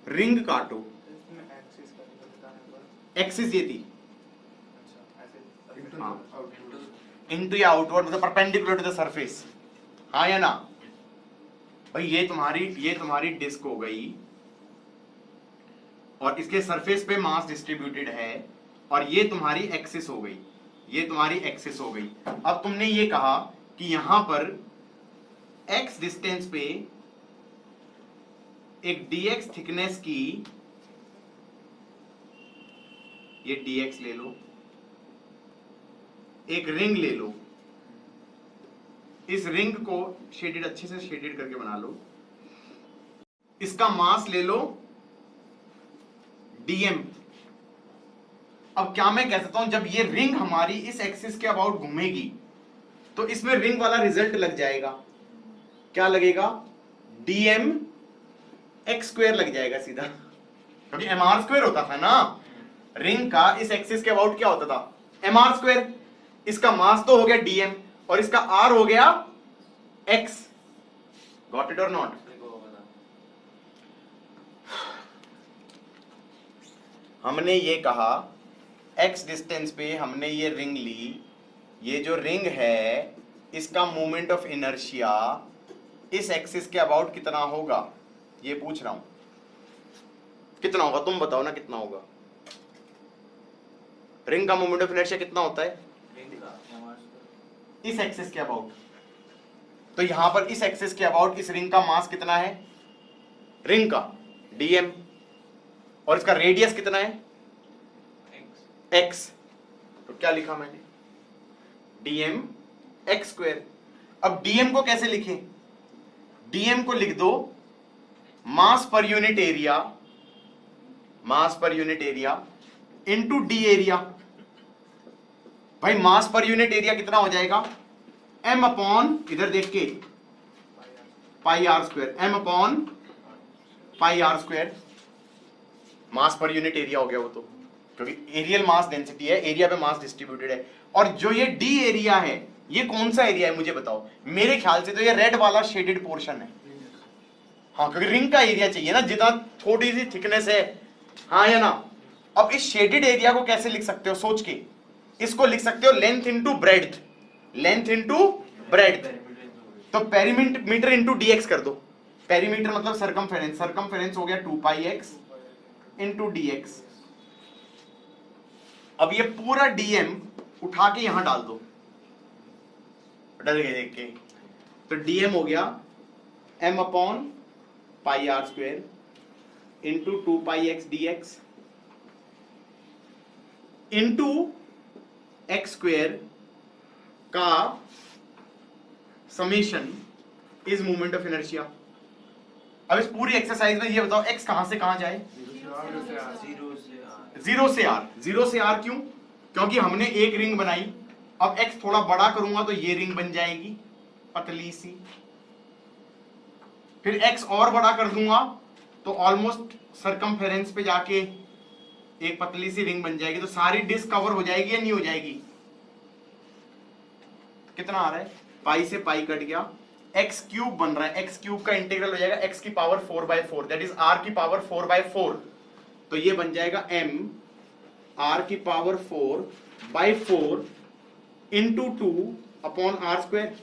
रिंग काटो। एक्सिस ये थी, इनटू या आउटवर्ड, मतलब परपेंडिकुलर टू द सरफेस, हाँ या ना? भाई ये तुम्हारी डिस्क हो गई, और इसके सरफेस पे मास डिस्ट्रीब्यूटेड है, और ये तुम्हारी एक्सिस हो गई, ये तुम्हारी एक्सिस हो गई। अब तुमने ये कहा कि यहां पर x डिस्टेंस पे एक dx थिकनेस की, ये dx ले लो, एक रिंग ले लो, इस रिंग को शेडेड, अच्छे से शेडेड करके बना लो, इसका मास ले लो dm। अब क्या मैं कह सकता हूं, जब ये रिंग हमारी इस एक्सिस के अबाउट घूमेगी तो इसमें रिंग वाला रिजल्ट लग जाएगा, क्या लगेगा, dm x स्क्वायर लग जाएगा सीधा, क्योंकि mr स्क्वायर होता था ना रिंग का, इस एक्सिस के अबाउट क्या होता था, mr स्क्वायर। इसका मास तो हो गया dm और इसका r हो गया x। गॉट इट और नॉट? हमने ये कहा x डिस्टेंस पे हमने ये रिंग ली, ये जो रिंग है इसका मोमेंट ऑफ इनर्शिया इस एक्सिस के अबाउट कितना होगा, ये पूछ रहा हूं, कितना होगा तुम बताओ ना, कितना होगा? रिंग का मोमेंट ऑफ इनर्शिया कितना होता है इस एक्सिस के अबाउट? तो यहां पर इस एक्सिस के अबाउट इस रिंग का मास कितना है, रिंग का dm, और इसका रेडियस कितना है x। तो क्या लिखा मैंने, dm x स्क्वायर। अब dm को कैसे लिखें, dm को लिख दो मास per unit area, mass per unit area into D area. भाई मास पर यूनिट एरिया कितना हो जाएगा, m अपॉन, इधर देख के, pi R square, m upon pi R square. Mass per unit area हो गया वो, तो क्योंकि एरियल मास डेंसिटी है, एरिया पे मास डिस्ट्रीब्यूटेड है। और जो ये डी एरिया है ये कौन सा एरिया है मुझे बताओ, मेरे ख्याल से तो ये रेड वाला शेडेड पोर्शन है। हाँ, क्योंकि रिंग का एरिया चाहिए ना, जितना थोड़ी सी थिकनेस है, हाँ या ना। अब इस शेडेड एरिया को कैसे लिख सकते हो, सोच के, इसको लिख सकते हो length into breadth, length into breadth. तो पेरीमीटर इंटू dx कर दो, पेरीमीटर मतलब सरकमफेरेंस, सरकमफेरेंस हो गया 2πx इंटू dx। अब ये पूरा dm उठा के यहां डाल दो, डल गए देख के, तो dm हो गया m upon pi R square into 2πx dx into x square का summation is moment of inertia. अब इस पूरी एक्सरसाइज में ये बताओ x कहां से कहां जाए, जीरो से r। जीरो से r क्यों, क्योंकि हमने एक रिंग बनाई, अब x थोड़ा बड़ा करूंगा तो ये रिंग बन जाएगी पतली सी, फिर x और बड़ा कर दूंगा तो ऑलमोस्ट सरकमफेरेंस पे जाके एक पतली सी रिंग बन जाएगी, तो सारी डिस्क कवर हो जाएगी या नहीं हो जाएगी? कितना आ रहा है, पाई से पाई कट गया, x क्यूब बन रहा है, x क्यूब का इंटीग्रल हो जाएगा x की पावर 4/4, दैट इज r की पावर 4/4। तो ये बन जाएगा m r की power 4/4 into 2 upon r square.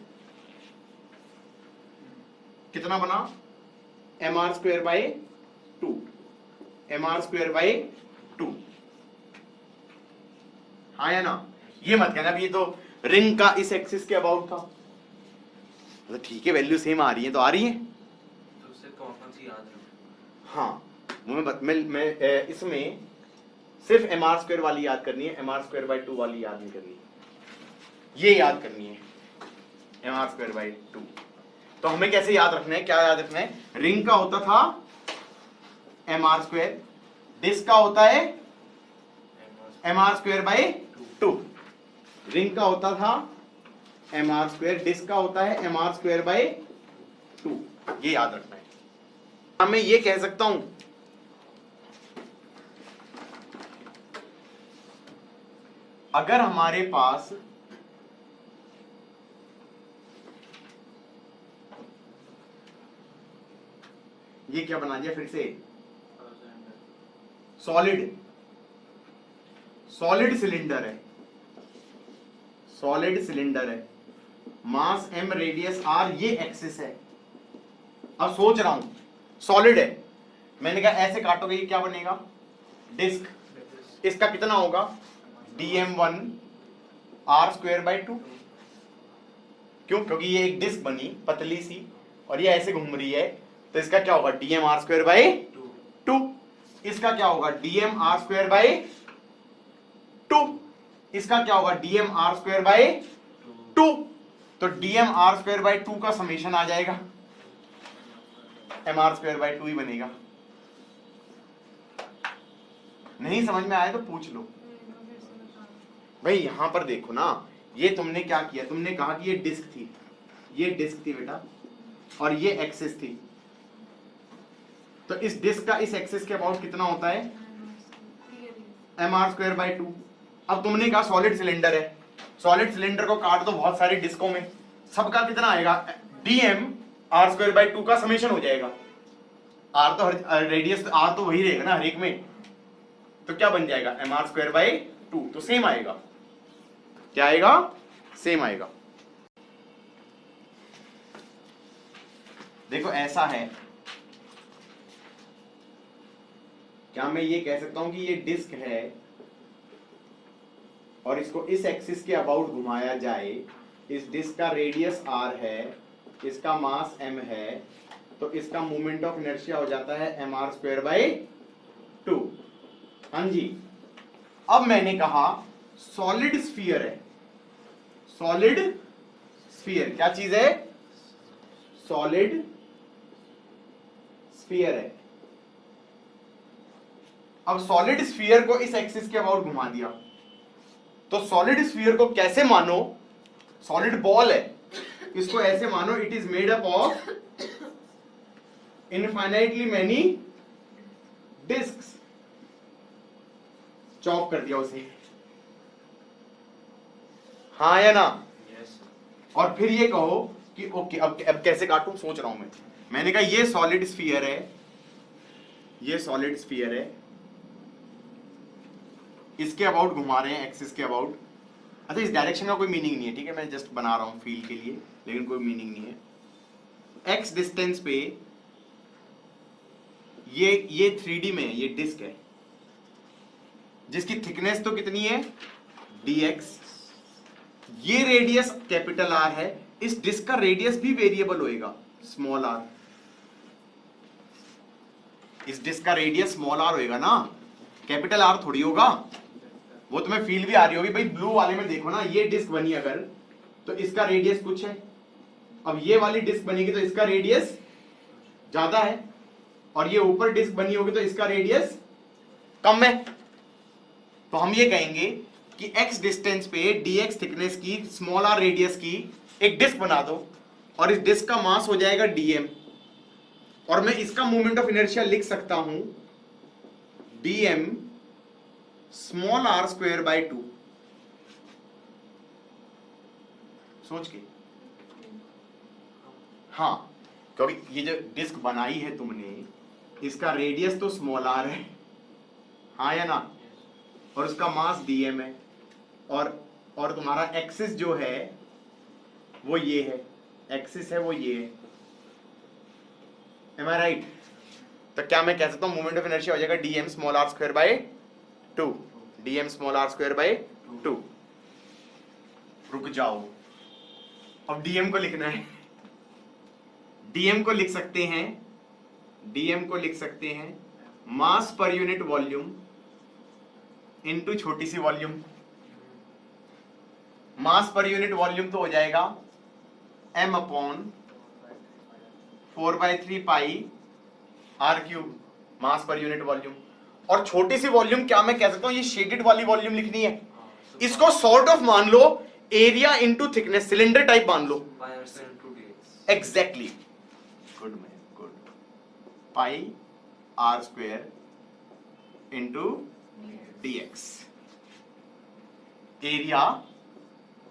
कितना बना, mr square by 2, mr square by 2। हाँ या ना? ये मत कहना ये तो रिंग का इस एक्सिस के अबाउट था, तो ठीक है वैल्यू सेम आ रही है, तो आ रही है, तो उससे कौन सी याद है? हाँ मैं इसमें सिर्फ mr स्क्वायर वाली याद करनी है, mr स्क्वायर बाय 2 वाली याद नहीं करनी, ये याद करनी है mr स्क्वायर बाय 2। तो हमें कैसे याद रखना है, क्या याद रखना है, रिंग का होता था mr स्क्वायर, डिस्क का होता है mr स्क्वायर बाय 2। रिंग का होता था mr स्क्वायर, डिस्क का होता है mr स्क्वायर बाय 2, ये याद रखना है। अब मैं ये कह सकता हूं अगर हमारे पास ये क्या बना दिया फिर से, सॉलिड सिलेंडर है, सॉलिड सिलेंडर है, मास m रेडियस r, ये एक्सिस है। अब सोच रहा हूं सॉलिड है, मैंने कहा ऐसे काटोगे ये क्या बनेगा, डिस्क। इसका कितना होगा, dm1 r स्क्वायर बाय 2। क्यों, क्योंकि ये एक डिस्क बनी पतली सी और ये ऐसे घूम रही है, तो इसका क्या होगा, dm r स्क्वायर बाय 2। इसका क्या होगा, dm r स्क्वायर बाय 2। इसका क्या होगा, D M R square by 2, तो D M R square by 2 का समेशन आ जाएगा, एम आर स्क्वायर बाय 2 ही बनेगा। नहीं समझ में आया तो पूछ लो भाई। यहां पर देखो ना, ये तुमने क्या किया, तुमने कहा कि ये डिस्क थी, ये डिस्क थी बेटा, और ये एक्सिस थी, तो इस डिस्क का इस एक्सिस के अबाउट कितना होता है, एम आर स्क्वायर बाय 2। अब तुमने कहा सॉलिड सिलेंडर है, सॉलिड सिलेंडर को काट दो बहुत सारी डिस्कों में, सबका कितना आएगा, D M R square by 2 का समेशन हो जाएगा। आर तो रेडियस आर तो वही रहेगा ना हर एक में, तो क्या बन जाएगा, एम आर स्क्वायर बाय 2, तो सेम आएगा, क्या आएगा, सेम आएगा। देखो ऐसा है, क्या मैं ये कह सकता हूं कि ये डिस्क है और इसको इस एक्सिस के अबाउट घुमाया जाए, इस डिस्क का रेडियस r है, इसका मास m है, तो इसका मोमेंट ऑफ इनर्शिया हो जाता है एम आर स्क्वायर बाय 2। हाँ जी, अब मैंने कहा सॉलिड स्फीयर है, सॉलिड स्फीयर क्या चीज है, सॉलिड स्फीयर है। अब सॉलिड स्फीयर को इस एक्सिस के अबाउट घुमा दिया, तो सॉलिड स्फीयर को कैसे मानो, सॉलिड बॉल है, इसको ऐसे मानो it is made up of infinitely many discs, chop कर दिया उसे, हाँ या ना, और फिर ये कहो कि ओके अब कैसे काटूं, सोच रहा हूं मैंने कहा ये सॉलिड स्फीयर है, ये सॉलिड स्फीयर है, इसके अबाउट घुमा रहे हैं, एक्सिस के अबाउट। अच्छा इस डायरेक्शन का कोई मीनिंग नहीं है, ठीक है, मैं जस्ट बना रहा हूं फील के लिए, लेकिन कोई मीनिंग नहीं है। एक्स डिस्टेंस पे ये 3D में ये डिस्क है, जिसकी थिकनेस तो कितनी है, dx, ये रेडियस कैपिटल R है, इस डिस्क का रेडियस भी वेरिएबल होएगा, स्मॉल r, इस डिस्क का रेडियस स्मॉल r होएगा ना, कैपिटल R थोड़ी होगा। वो तुम्हें फील भी आ रही होगी भाई, ब्लू वाले में देखो ना, ये डिस्क बनी अगर, तो इसका रेडियस कुछ है, अब ये वाली डिस्क बनेगी तो इसका रेडियस ज्यादा है, और ये ऊपर डिस्क बनी होगी तो इसका रेडियस कम है। तो हम ये कहेंगे कि x डिस्टेंस पे dx थिकनेस की स्मॉल r रेडियस की एक डिस्क बना दो, और इस डिस्क का मास हो जाएगा dm, और मैं इसका मोमेंट ऑफ इनर्शिया लिख सकता हूं dm small r square by 2। सोच के, हाँ, क्योंकि ये जो डिस्क बनाई है तुमने, इसका रेडियस तो स्मॉल r है, हाँ या ना, और उसका मास dm है, और तुम्हारा एक्सिस जो है वो ये है, एक्सिस है वो ये है, एम आई राइट। तो क्या मैं कह सकता हूं मोमेंट ऑफ इनर्शिया हो जाएगा dm small r square by 2, dm small r square by 2। रुक जाओ, अब dm को लिखना है, dm को लिख सकते हैं, dm को लिख सकते हैं mass per unit volume into छोटी सी वॉल्यूम। मास पर यूनिट वॉल्यूम तो हो जाएगा m अपॉन 4/3 पाई r क्यूब, मास पर यूनिट वॉल्यूम। और छोटी सी वॉल्यूम क्या मैं कह सकता हूं, ये शेडेड वाली वॉल्यूम लिखनी है, इसको सॉर्ट ऑफ मान लो area into thickness, cylinder type मान लो, exactly, good man good, pi r square into dx, area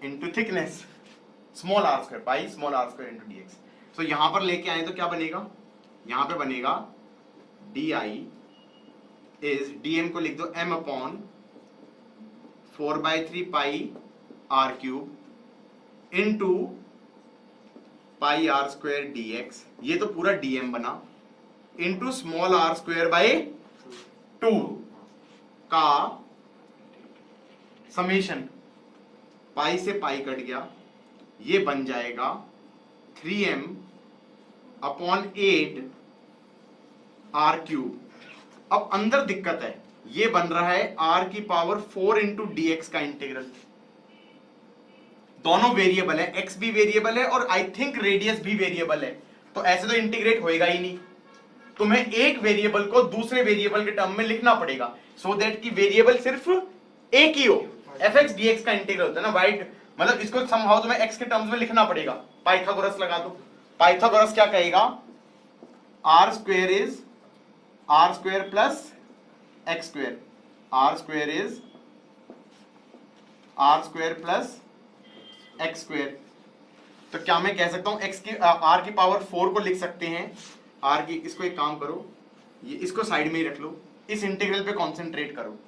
into thickness, small r square, pi small r square into dx। तो यहां पर लेके आए तो क्या बनेगा, यहां पे बनेगा di इज, dm को लिख दो m अपॉन 4/3 पाई r cube into pi r square dx, ये तो पूरा dm बना, into small r square by 2 का समेशन, पाई से पाई कट गया, ये बन जाएगा 3m अपॉन 8 r क्यूब। अब अंदर दिक्कत है, ये बन रहा है r की पावर 4 इंटू dx का इंटीग्रल। दोनों वेरिएबल है, x भी वेरिएबल है और आई थिंक रेडियस भी वेरिएबल है, तो ऐसे तो इंटीग्रेट होएगा ही नहीं। तुम्हें एक वेरिएबल को दूसरे वेरिएबल के टर्म में लिखना पड़ेगा सो दैट कि वेरिएबल सिर्फ एक ही हो। fx dx का इंटीग्रल होता है ना वाइड, मतलब इसको समहाउ तुम्हें x के टर्म्स में लिखना पड़ेगा। पाइथागोरस लगा दो। पाइथागोरस क्या कहेगा, r square is r square plus x square, r square is r square plus x square. तो क्या मैं कह सकता हूं x की r की पावर 4 को लिख सकते हैं r की, इसको एक काम करो, ये इसको साइड में ही रख लो, इस इंटीग्रल पे कंसंट्रेट करो।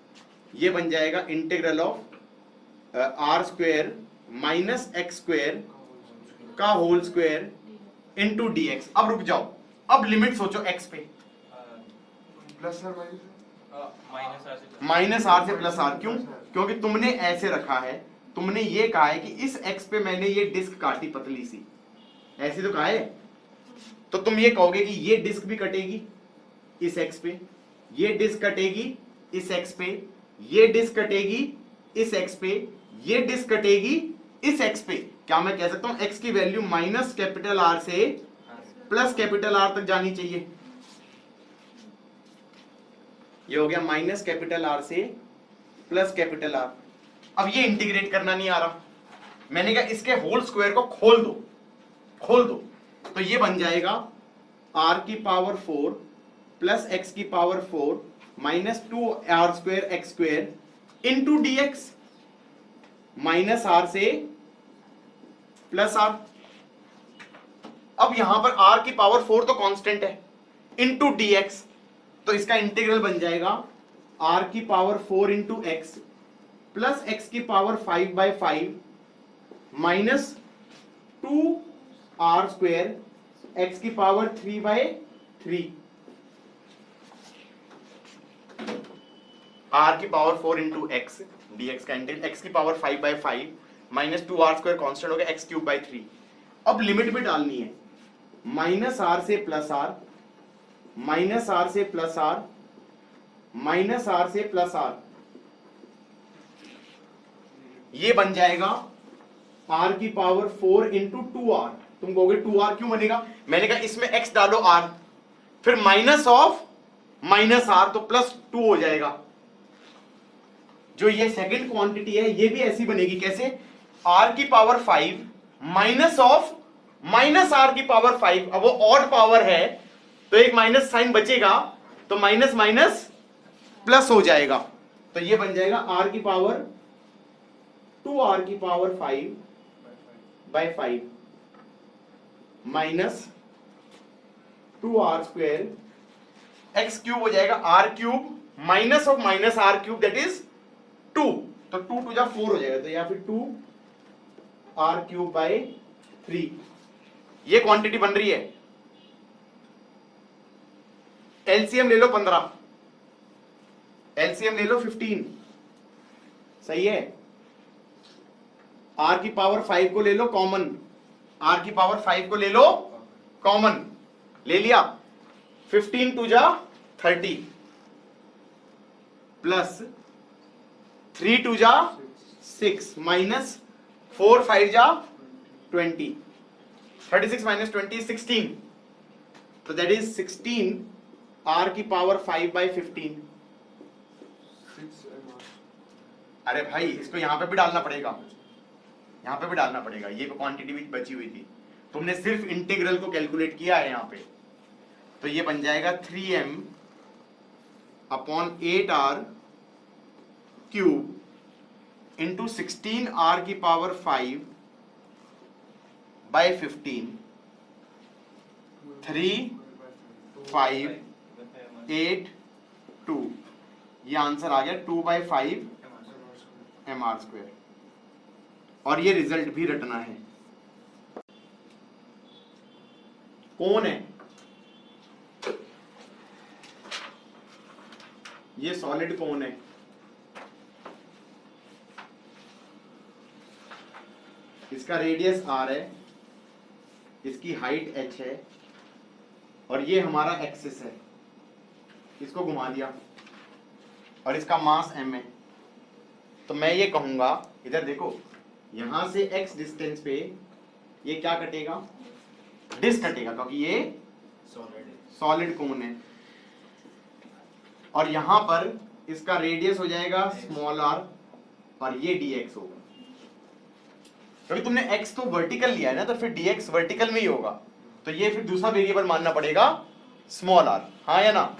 ये बन जाएगा integral of r square minus x square का होल स्क्वायर इनटू dx। अब रुक जाओ, अब लिमिट सोचो x पे, प्लस और माइनस माइनस आर से r से प्लस r। क्यों? क्योंकि तुमने ऐसे रखा है, तुमने ये कहा है कि इस x पे मैंने ये डिस्क काटी पतली सी, ऐसे तो कहा है, तो तुम ये कहोगे कि ये डिस्क भी कटेगी इस x पे, ये डिस्क कटेगी इस x पे, ये डिस्क कटेगी इस x पे, ये डिस्क कटेगी इस x पे। क्या मैं कह सकता हूं x की वैल्यू माइनस कैपिटल R से प्लस कैपिटल R तक जानी चाहिए। ये हो गया माइनस कैपिटल R से प्लस कैपिटल R। अब ये इंटीग्रेट करना नहीं आ रहा, मैंने कहा इसके होल स्क्वायर को खोल दो, खोल दो, तो ये बन जाएगा r की पावर 4 प्लस x की power 4 minus 2r square x square into dx, minus r से प्लस r। अब यहां पर r की पावर 4 तो कांस्टेंट है, इंटू dx, तो इसका इंटीग्रल बन जाएगा r की power 4 into x plus x की power 5/5 minus 2r square x की पावर 3/3। r की पावर 4 इंटू एक्स dx का इंटीग्रल, x की power 5/5 minus 2r square constant हो गया x³ 3। अब लिमिट भी डालनी है, माइनस r से प्लस r, माइनस r से प्लस r, माइनस r से प्लस r, ये बन जाएगा r की पावर 4 इंटू 2r। तुम कहोगे 2r क्यों बनेगा, मैंने कहा इसमें x डालो r, फिर माइनस ऑफ माइनस r तो प्लस 2 हो जाएगा। जो ये सेकंड क्वांटिटी है ये भी ऐसी बनेगी, कैसे, r की power 5 minus of minus r की पावर 5। अब वो ऑड पावर है तो एक माइनस साइन बचेगा, तो माइनस माइनस प्लस हो जाएगा, तो ये बन जाएगा r की पावर 2r की power 5/5 minus 2r square x³ हो जाएगा r³ minus of minus r³ that is 2, तो 2 2 जा 4 हो जाएगा, तो या फिर 2r³/3। ये क्वांटिटी बन रही है। एलसीएम ले लो 15, एलसीएम ले लो 15, सही है। r की पावर 5 को ले लो कॉमन, r की पावर 5 को ले लो कॉमन, ले लिया, 15 2 जा 30 प्लस 3 2 जा 6 माइनस 4 5 जा 20, 36 माइनस 20 16, तो दैट इज 16 r की पावर 5/15। अरे भाई इसको यहां पे भी डालना पड़ेगा, यहां पे भी डालना पड़ेगा, ये क्वांटिटी भी बची हुई थी, तुमने सिर्फ इंटीग्रल को कैलकुलेट किया है यहां पे, तो ये बन जाएगा 3m upon 8r³ into 16r की पावर 5/15, 3 5 8 2, ये आंसर आ गया 2/5 mr²। और ये रिजल्ट भी रटना है। कौन है ये सॉलिड, कौन है, इसका रेडियस r है, इसकी हाइट h है, और ये हमारा एक्सिस है, इसको घुमा दिया, और इसका मास m है, तो मैं ये कहूंगा, इधर देखो, यहां से x डिस्टेंस पे ये क्या कटेगा, डिस्क कटेगा, क्योंकि ये सॉलिड कोन है, और यहां पर इसका रेडियस हो जाएगा स्मॉल r, और ये dx होगा, क्योंकि तुमने x तो वर्टिकल लिया है ना, तो फिर dx वर्टिकल में ही होगा, तो ये फिर दूसरा वेरिएबल मानना पड़ेगा स्मॉल r, हाँ या ना।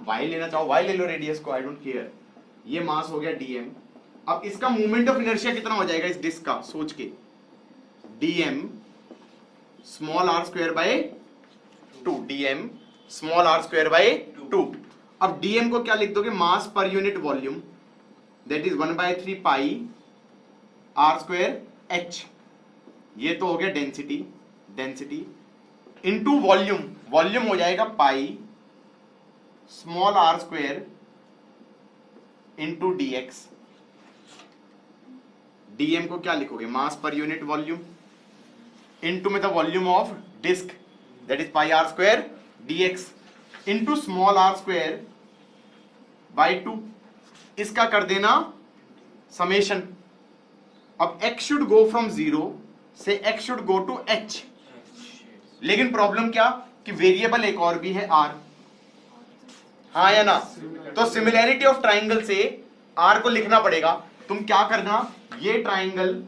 y लेना चाहो y ले लो, रेडियस को, आई डोंट केयर। ये मास हो गया dm। अब इसका मोमेंट ऑफ इनर्शिया कितना हो जाएगा इस डिस्क का, सोच के, dm small r square by 2, dm small r square by 2। अब dm को क्या लिख दोगे, mass per unit volume, that is 1/3 pi r square h। ये तो हो गया density, density into volume, volume हो जाएगा pi small r square into dx। dm को क्या लिखोगे, mass per unit volume into में the volume of disc, that is pi r square dx into small r square by 2। इसका कर देना summation. अब x शुड गो फ्रॉम 0 से x should go to h, लेकिन प्रॉब्लम क्या कि variable एक और भी है r, हाँ या ना। तो सिमिलैरिटी ऑफ ट्राइंगल से r को लिखना पड़ेगा। तुम क्या करना, ये ट्राइंगल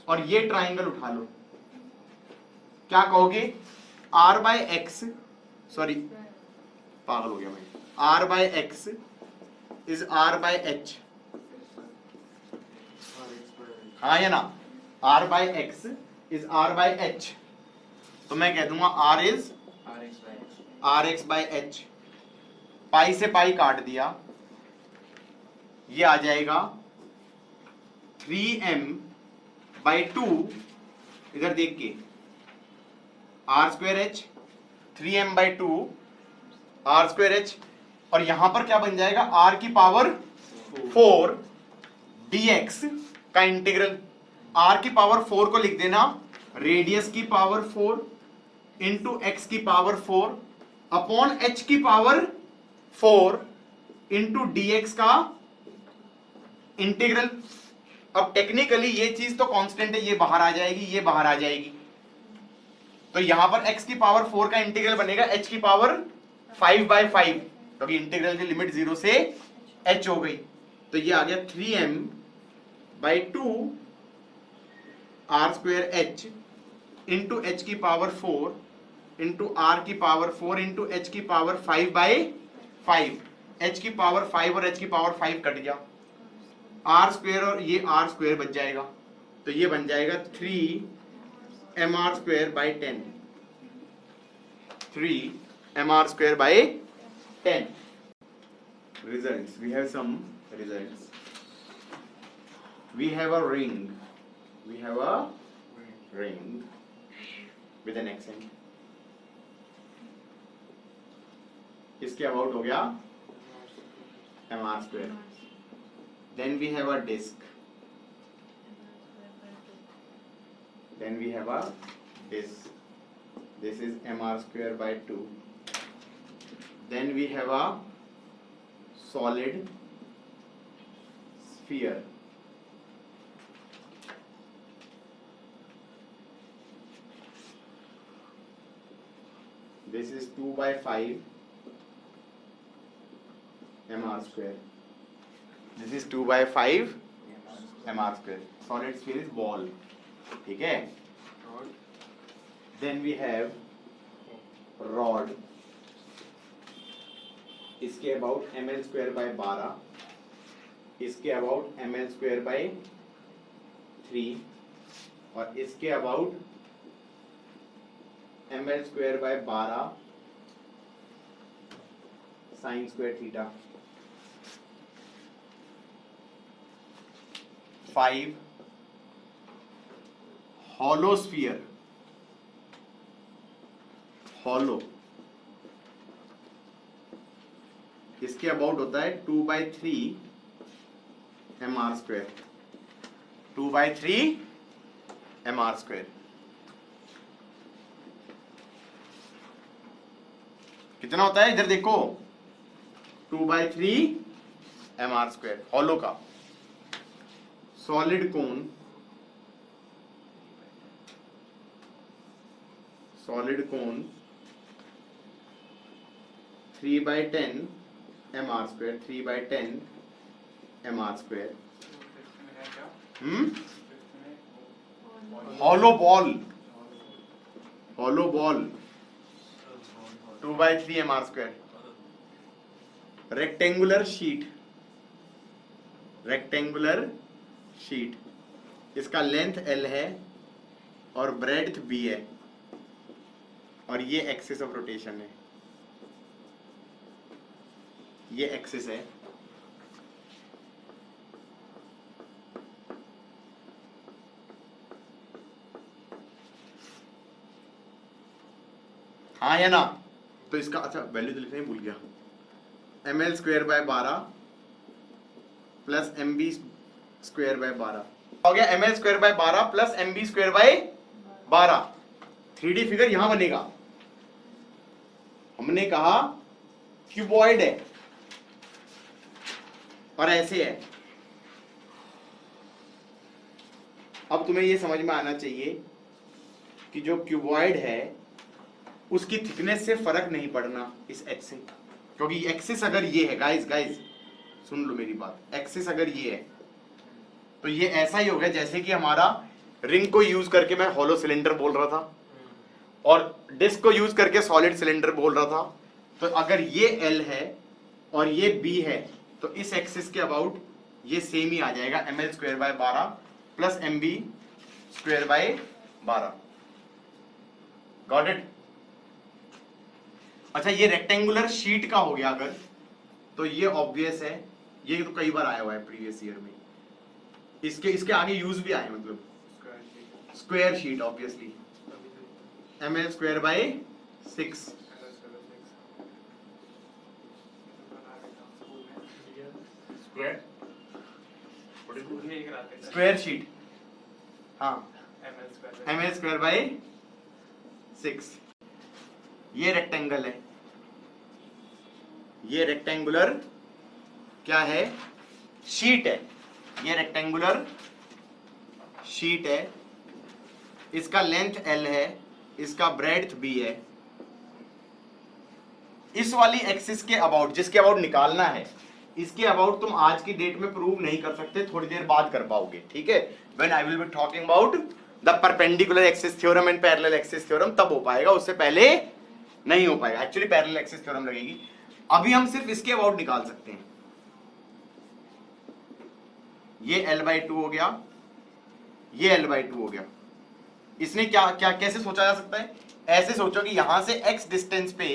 और ये ट्राइंगल उठा लो, क्या कहोगे, r बाय एक्स, सॉरी पागल हो गया मैं, r by X is r by h, हाँ या ना, r by X is r by h। तो मैं कह दूंगा r is rx by h। Pi से पाई काट दिया, ये आ जाएगा 3m बाई 2, इधर देख के, r square h, 3m by 2 r square h, और यहां पर क्या बन जाएगा, r की पावर 4 dx का इंटीग्रल। r की पावर 4 को लिख देना रेडियस की पावर 4 इंटू एक्स की पावर 4 अपॉन h की पावर 4 इंटू dx का इंटीग्रल। अब टेक्निकली ये चीज तो कांस्टेंट है, ये बाहर आ जाएगी, ये बाहर आ जाएगी, तो यहां पर x की पावर 4 का इंटीग्रल बनेगा h की पावर 5/5, क्योंकि इंटीग्रल की लिमिट 0 से h हो गई। तो ये आ गया 3m by 2 r square h into h की पावर 4 इंटू r की पावर 4 इंटू h की पावर 5/5। h की पावर 5 और h की पावर 5 कट गया, r स्क्वायर और ये r स्क्वायर बच जाएगा, तो ये बन जाएगा 3mr square by 10, 3mr square by 10। Results, we have some results. We have a ring, we have a ring with an accent. इसके अबाउट हो गया mr square. Then we have a disk. Then we have a disk. This is mr square by 2. Then we have a solid sphere. This is 2/5 mr square. This is 2/5 mr square. Solid sphere is ball. ठीक है? Then we have rod. इसके about ml square by 12. इसके about ml square by 3 और इसके about ml square by 12 sin square theta. 5 hollow sphere. hollow इसके about होता है 2/3 mr square. 2/3 mr square. कितना होता है इधर देखो, 2/3 एम आर स्क्वायर हॉलो का, solid cone 3/10 M R square 3/10 M R square hollow ball 2/3 M R square, rectangular sheet, इसका लेंथ L है और ब्रेड्थ B है और ये एक्सिस ऑफ रोटेशन है, ये एक्सिस है। हाँ या ना? तो इसका अच्छा वैल्यू तो लिखना ही भूल गया, ml square by 12 plus mb square by 12 हो गया, ml square by 12 plus mb square by 12। 3D figure यहां बनेगा। हमने कहा क्यूबॉइड है और ऐसे है। अब तुम्हें ये समझ में आना चाहिए कि जो क्यूबॉइड है उसकी थिकनेस से फर्क नहीं पड़ना इस एच से, क्योंकि एक्सिस अगर ये है, गाइस सुन लो मेरी बात, एक्सिस अगर ये है तो ये ऐसा ही हो गया जैसे कि हमारा रिंग को यूज करके मैं हॉलो सिलेंडर बोल रहा था और डिस्क को यूज करके सॉलिड सिलेंडर बोल रहा था। तो अगर ये L है और ये B है तो इस एक्सिस के अबाउट ये सेम ही आ जाएगा, ml square by 12 plus mb square by 12। Got it? अच्छा, ये रेक्टेंगुलर शीट का हो गया अगर, तो ये ऑब्वियस है, ये तो कई बार आया हुआ है प्रीवियस ईयर में, इसके आगे यूज भी आए, मतलब square sheet obviously ml square by 6। Square sheet, हाँ, ml स्क्वायर बाय 6। ये रेक्टेंगल है, ये रेक्टेंगुलर क्या है? शीट है। ये रेक्टेंगुलर शीट है, इसका लेंथ L है, इसका ब्रेड्थ B है। इस वाली एक्सिस के अबाउट, जिसके अबाउट निकालना है, इसके अबाउट तुम आज की डेट में प्रूव नहीं कर सकते, थोड़ी देर बाद कर पाओगे, ठीक है? When I will be talking about the perpendicular axis theorem and parallel axis theorem, तब हो पाएगा, उससे पहले नहीं हो पाएगा। एक्चुअली पैरेलल एक्सिस थ्योरम लगेगी। अभी हम सिर्फ इसके अबाउट निकाल सकते हैं। ये L/2 हो गया, ये L/2 हो गया। इसने क्या क्या कैसे सोचा जा सकता है? ऐसे सोचो कि यहां से x डिस्टेंस पे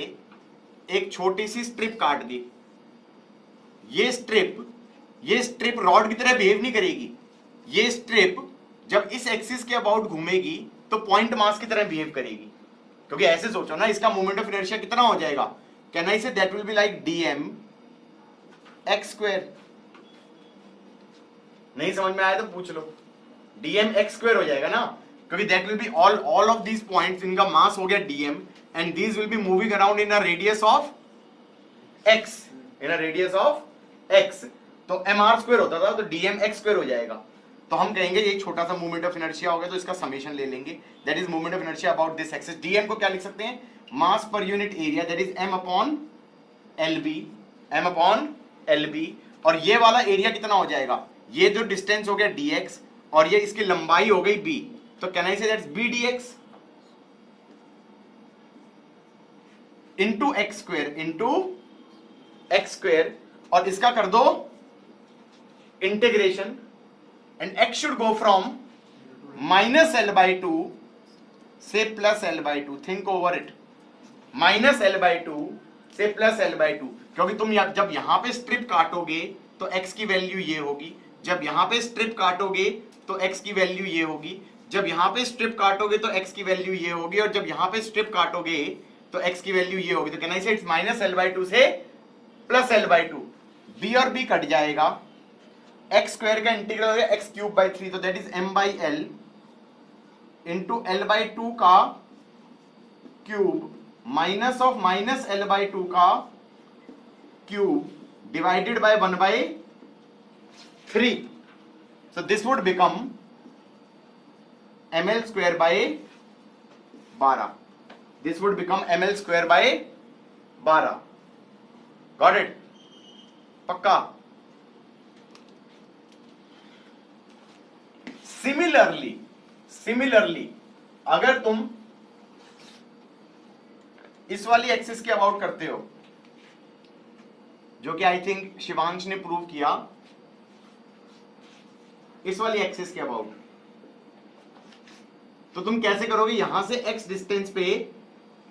एक छोटी सी स्ट्रिप काट दी। ये स्ट्रिप रॉड की तरह बिहेव नहीं करेगी। ये स्ट्रिप जब इस एक्सिस के अबाउट घूमेगी तो पॉइंट मास की तरह बिहेव करेगी, क्योंकि ऐसे सोचो ना, इसका मोमेंट ऑफ इनर्शिया कितना हो जाएगा? Can I say that will be like dm x square. नहीं समझ में आया तो पूछ लो, dm x स्क्वायर हो जाएगा ना, क्योंकि that will be all of these points, इनका मास हो गया dm and these will be moving around in a radius of x, तो mr स्क्वायर होता था, तो dm x स्क्वायर हो जाएगा। तो हम कहेंगे ये छोटा सा मूवमेंट ऑफ इनर्शिया हो गया, तो इसका समेशन ले लेंगे, that is movement of inertia about this axis. dm को क्या लिख सकते हैं? Mass per unit area, that is m upon lb। और ये वाला एरिया कितना हो जाएगा? ये जो डिस्टेंस हो गया dx और ये इसकी लंबाई हो गई b, तो कैन आई से that's b dx into x square, और इसका कर दो integration, and x should go from -L/2 से +L/2। Think over it, -L/2 से +L/2, क्योंकि तुम जब यहां पे स्ट्रिप काटोगे तो x की वैल्यू ये होगी, जब यहां पे स्ट्रिप काटोगे तो x की वैल्यू ये होगी, जब यहां पे स्ट्रिप काटोगे तो x की वैल्यू ये होगी, और जब यहां पे स्ट्रिप काटोगे तो x की वैल्यू ये होगी। तो कैन आई से इट्स -L/2 से +L/2। b और b कट जाएगा, x स्क्वायर का इंटीग्रल हो गया x³ 3, तो that is m/l into L/2 का क्यूब माइनस ऑफ -L/2 का cube divided by 1/3। 3. So this would become ml square by 12. This would become ml square by 12. Got it? पक्का? Similarly अगर तुम इस वाली एक्सिस के अबाउट करते हो, जो कि आई थिंक शिवांश ने प्रूव किया, इस वाली एक्सिस के अबाउट, तो तुम कैसे करोगे? यहां से x डिस्टेंस पे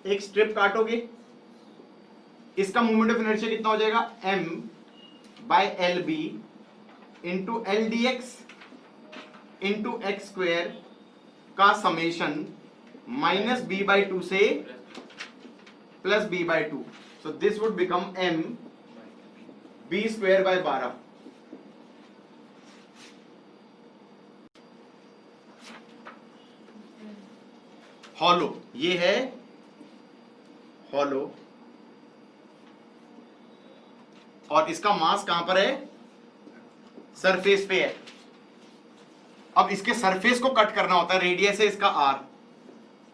एक स्ट्रिप काटोगे, इसका मूवमेंट ऑफ इनर्शिया कितना हो जाएगा? m by L B into L D x into x square का summation minus B by two से plus B by two. So this would become m B square by 12. Hollow, ये है hollow और इसका मास कहां पर है? सरफेस पे है. अब इसके सरफेस को कट करना होता है, रेडियस है इसका r.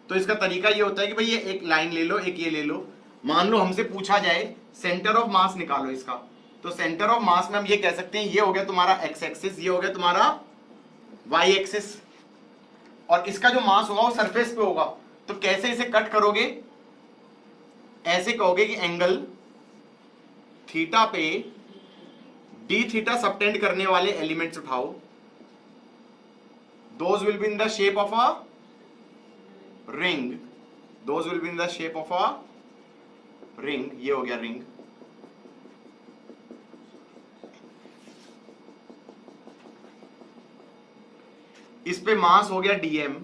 तो इसका तरीका ये होता है कि भाई ये एक लाइन ले लो, एक ये ले लो. मान लो हमसे पूछा जाए सेंटर ऑफ मास निकालो इसका, तो सेंटर ऑफ मास में हम ये कह सकते हैं ये हो गया तुम्हारा एक्स एक्सिस, ये हो गया तुम्हारा वाई एक्सिस, और इसका जो मास होगा वो सरफेस पे होगा. तो कैसे इसे कट करोगे? ऐसे कहोगे कि एंगल थीटा पे डी थीटा सबटेंड करने वाले एलिमेंट्स उठाओ, those will be in the shape of a ring, those will be in the shape of a ring. ये हो गया रिंग. इस पे मास हो गया डीएम,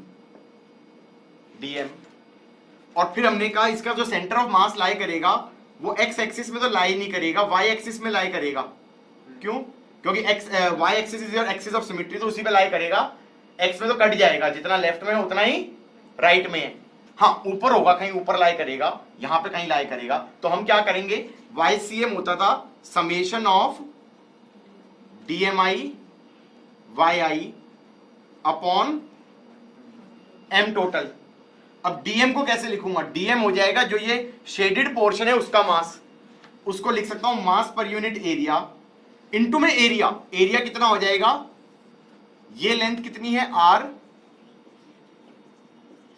और फिर हमने कहा इसका जो सेंटर ऑफ मास लाई करेगा वो एक्स एक्सिस में तो लाई नहीं करेगा, वाई एक्सिस में लाई करेगा. क्यों? क्योंकि X Y axis is your axis of symmetry, तो उसी पे लाई करेगा. एक्स में तो कट जाएगा, जितना लेफ्ट में है उतना ही राइट में है. हाँ, ऊपर होगा, कहीं ऊपर लाई करेगा, यहां पे कहीं लाई करेगा. तो हम क्या करेंगे? YCM होता था summation of DMI YI upon M total. अब DM को कैसे लिखूंगा? DM हो जाएगा जो ये शेडेड पोर्शन है उसका मास, उसको लिख सकता हूं mass per unit area into में एरिया. एरिया कितना हो जाएगा? ये लेंथ कितनी है? R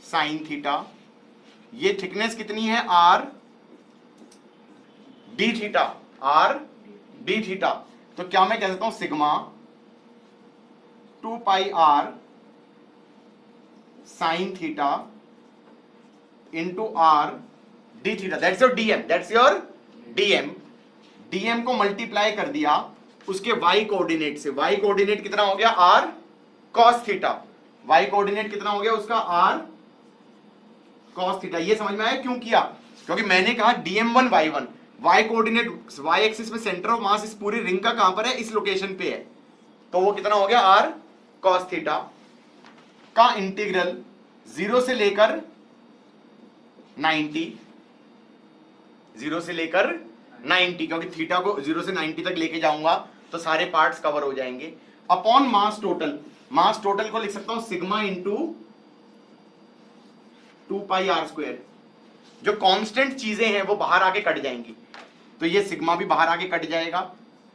sine theta. ये थिकनेस कितनी है? R D theta, R D theta. तो क्या मैं कह सकता हूं sigma 2 pi R sine theta into R D theta. That's your DM, that's your DM. DM को मल्टीप्लाई कर दिया उसके y कोऑर्डिनेट से. y कोऑर्डिनेट कितना हो गया? R cos theta. y coordinate कितना हो गया उसका? R cos theta. ये समझ में आया क्यों किया? क्योंकि मैंने कहा dm1 y1, y coordinate y axis में सेंटर ऑफ मास इस पूरी रिंग का कहां पर है? इस लोकेशन पे है. तो वो कितना हो गया? R cos थीटा का इंटीग्रल 0 से लेकर 90, 0 से लेकर 90, क्योंकि थीटा को 0 से 90 तक लेके जाऊंगा तो सारे पार्ट्स कवर हो जाएंगे. Upon mass total. Mass total को लिख सकता हूं सिग्मा इंटू 2 पाई R स्क्वायर. जो कांस्टेंट चीजें हैं वो बाहर आके कट जाएंगी, तो ये सिग्मा भी बाहर आके कट जाएगा,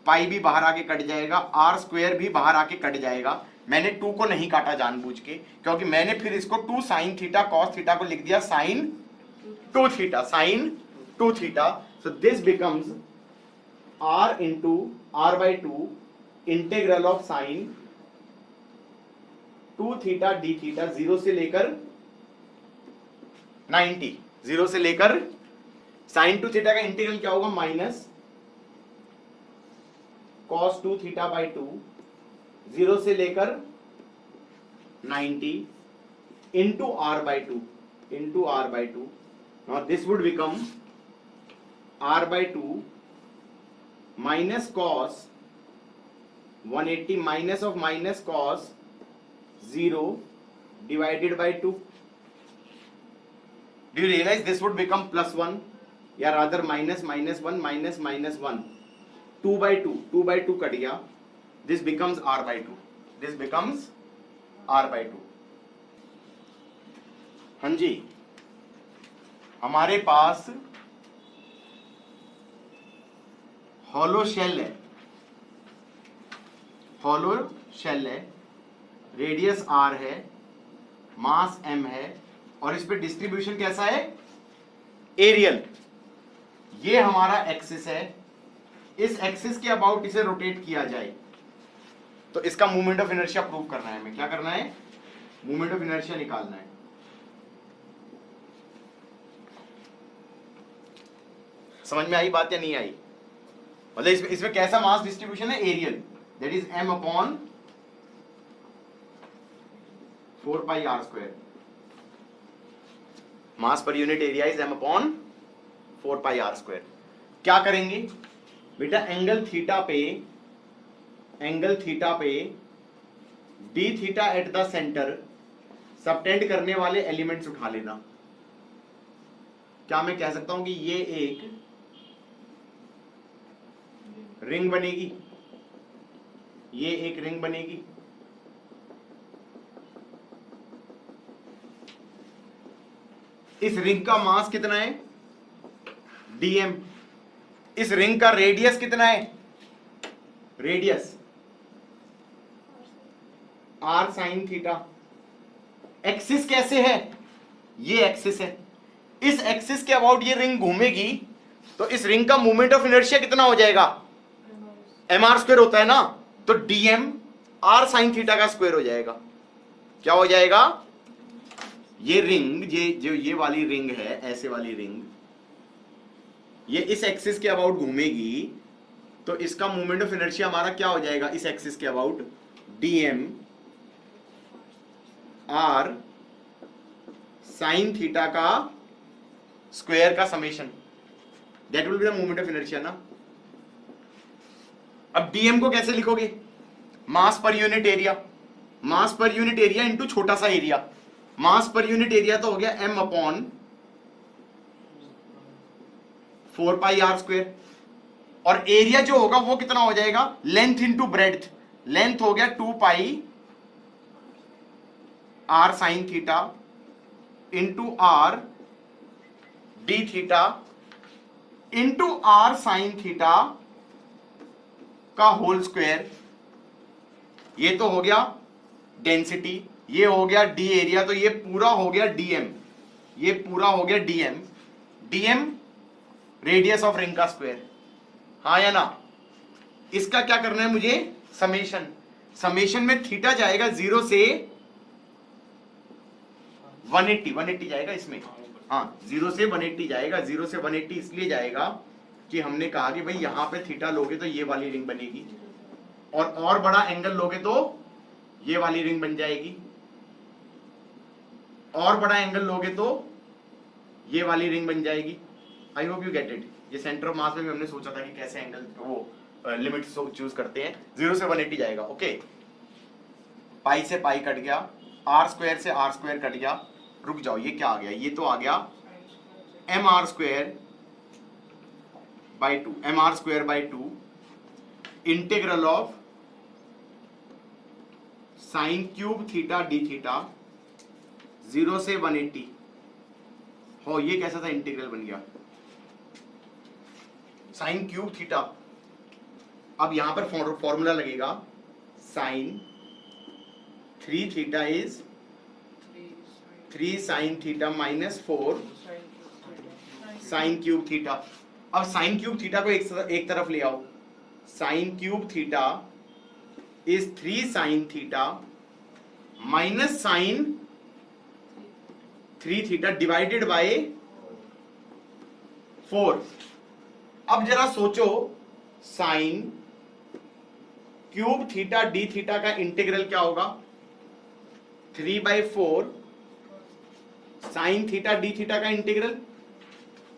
पाई भी बाहर आके कट जाएगा, R स्क्वायर भी बाहर आके कट जाएगा. मैंने 2 को नहीं काटा जानबूझ के, क्योंकि मैंने फिर इसको 2 साइन थीटा कॉस थीटा को लिख दिया sine 2 theta, sine 2 theta. So this becomes R into R by 2 integral of sine 2 theta D theta 0 से लेकर 90. 0 से लेकर साइन 2 थीटा का इंटीग्रल क्या होगा? माइनस कॉस 2 थीटा बाई 2 0 से लेकर 90 into R by 2 into R by 2. Now this would become R by 2 minus cos 180 minus of minus cos 0 divided by 2. Do you realize this would become plus 1, या rather minus minus 1 minus minus 1. 2 by 2 cut गया, this becomes r/2, this becomes r/2। हाँ जी, हमारे पास hollow shell है, hollow shell है, radius r है, मास m है, और इस पे डिस्ट्रीब्यूशन कैसा है, एरियल। ये हमारा एक्सिस है, इस एक्सिस के अबाउट इसे रोटेट किया जाए तो इसका मूवमेंट ऑफ इनर्शिया प्रूव करना है हमें। क्या करना है, मूवमेंट ऑफ इनर्शिया निकालना है। समझ में आई बात या नहीं आई? मतलब इसमें कैसा मास डिस्ट्रीब्यूशन है, areal, that is m/4 πr²। Mass per unit area is m/4 πr²। क्या करेंगे बेटा, एंगल थीटा पे D theta at the centre subtend करने वाले एलिमेंट्स उठा लेना। क्या मैं कह सकता हूं कि ये एक रिंग बनेगी, ये एक रिंग बनेगी, इस रिंग का मास कितना है, dm। इस रिंग का रेडियस कितना है, radius r sin theta. Axis कैसे है, ये एक्सिस है, इस एक्सिस के अबाउट ये रिंग घूमेगी तो इस रिंग का मूवमेंट ऑफ इनर्शिया कितना हो जाएगा, mr² होता है ना, तो dm r sin थीटा का स्क्वायर हो जाएगा। क्या हो जाएगा, ये रिंग, ये वाली रिंग है, ऐसे वाली रिंग, ये इस एक्सिस के अबाउट घूमेगी तो इसका मूवमेंट ऑफ इनर्शिया हमारा क्या हो जाएगा, इस एक्सिस के about dm r sin theta का स्क्वायर का summation, that will be the movement of inertia ना। अब dm को कैसे लिखोगे, mass per unit area, mass per unit area into छोटा सा area. Mass per unit area तो हो गया m/4 πr², और एरिया जो होगा वो कितना हो जाएगा, लेंथ इंटू ब्रेड्थ। लेंथ हो गया 2 पाई r sin theta into r d theta into r sin theta का होल स्क्वायर। ये तो हो गया डेंसिटी, ये हो गया डी एरिया, तो ये पूरा हो गया dm, ये पूरा हो गया dm। dm radius of ring का स्क्वायर, हाँ या ना। इसका क्या करना है मुझे, समेशन। समेशन में थीटा जाएगा 0 से 180 जाएगा इसमें, हाँ 0 से 180 जाएगा। 0 से 180 इसलिए जाएगा कि हमने कहा कि भाई यहां पे थीटा लोगे तो ये वाली रिंग बनेगी, और बड़ा एंगल लोगे तो ये वाली रिंग बन जाएगी, और बड़ा एंगल लोगे तो ये वाली रिंग बन जाएगी। I hope you get it. ये सेंटर ऑफ मास में भी हमने सोचा था कि कैसे एंगल वो लिमिट चूज करते हैं। 0 से 180 जाएगा, ओके। पाई से पाई कट गया, r² से r² कट गया। रुक जाओ, ये क्या आ गया, ये तो आ गया mr² by 2, mr² by 2 integral of sign cube theta D theta 0 से 180। हो, ये कैसा था, इंटीग्रल बन गया साइन क्यूब थीटा। अब यहां पर फॉर्मूला लगेगा, sine 3 theta is 3 sine theta minus 4 sine cube theta. अब साइन क्यूब थीटा को एक तरफ ले आओ, sine cube theta is 3 sine theta minus sine 3 theta divided by 4। अब जरा सोचो, sine cube theta D theta का इंटीग्रल क्या होगा, 3/4 साइन थीटा डी थीटा का integral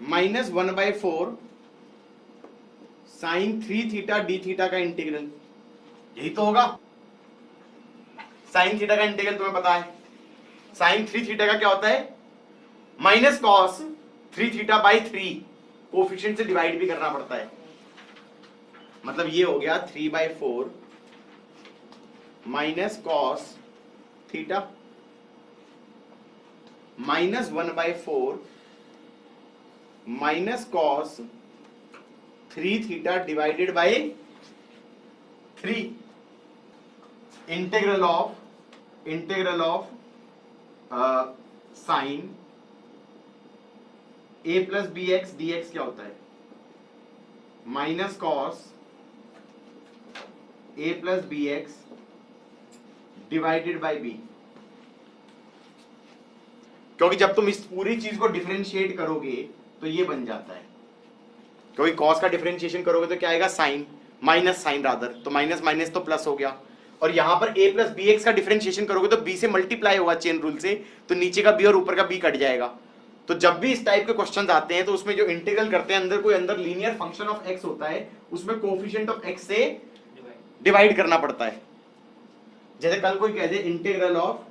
minus 1/4 sine 3 theta D theta का इंटीग्रल। यही तो होगा। साइन थीटा का इंटीग्रल तुम्हें पता है, साइन 3 थीटा का क्या होता है, minus cos 3 theta by 3, coefficient से डिवाइड भी करना पड़ता है। मतलब ये हो गया 3/4 minus cos theta minus 1/4 minus cos 3 theta divided by 3 integral of sine a plus B X D X क्या होता है minus cos a plus B X divided by b। क्योंकि जब तुम इस पूरी चीज को डिफरेंशिएट करोगे तो ये बन जाता है, क्योंकि कॉस का डिफरेंशिएशन करोगे तो क्या आएगा साइन माइनस साइन रादर, तो माइनस माइनस तो प्लस हो गया। और यहां पर a प्लस बी एक्स का डिफरेंशिएशन करोगे तो b से मल्टीप्लाई होगा चेन रूल से, तो नीचे का b और ऊपर का b कट जाएगा। तो जब भी इस टाइप के क्वेश्चंस आते हैं तो उसमें जो इंटीग्रल करते हैं अंदर कोई अंदर लीनियर फंक्शन ऑफ x होता है, उसमें कोएफिशिएंट ऑफ x से डिवाइड करना पड़ता है। जैसे कल कोई कह दे इंटीग्रल ऑफ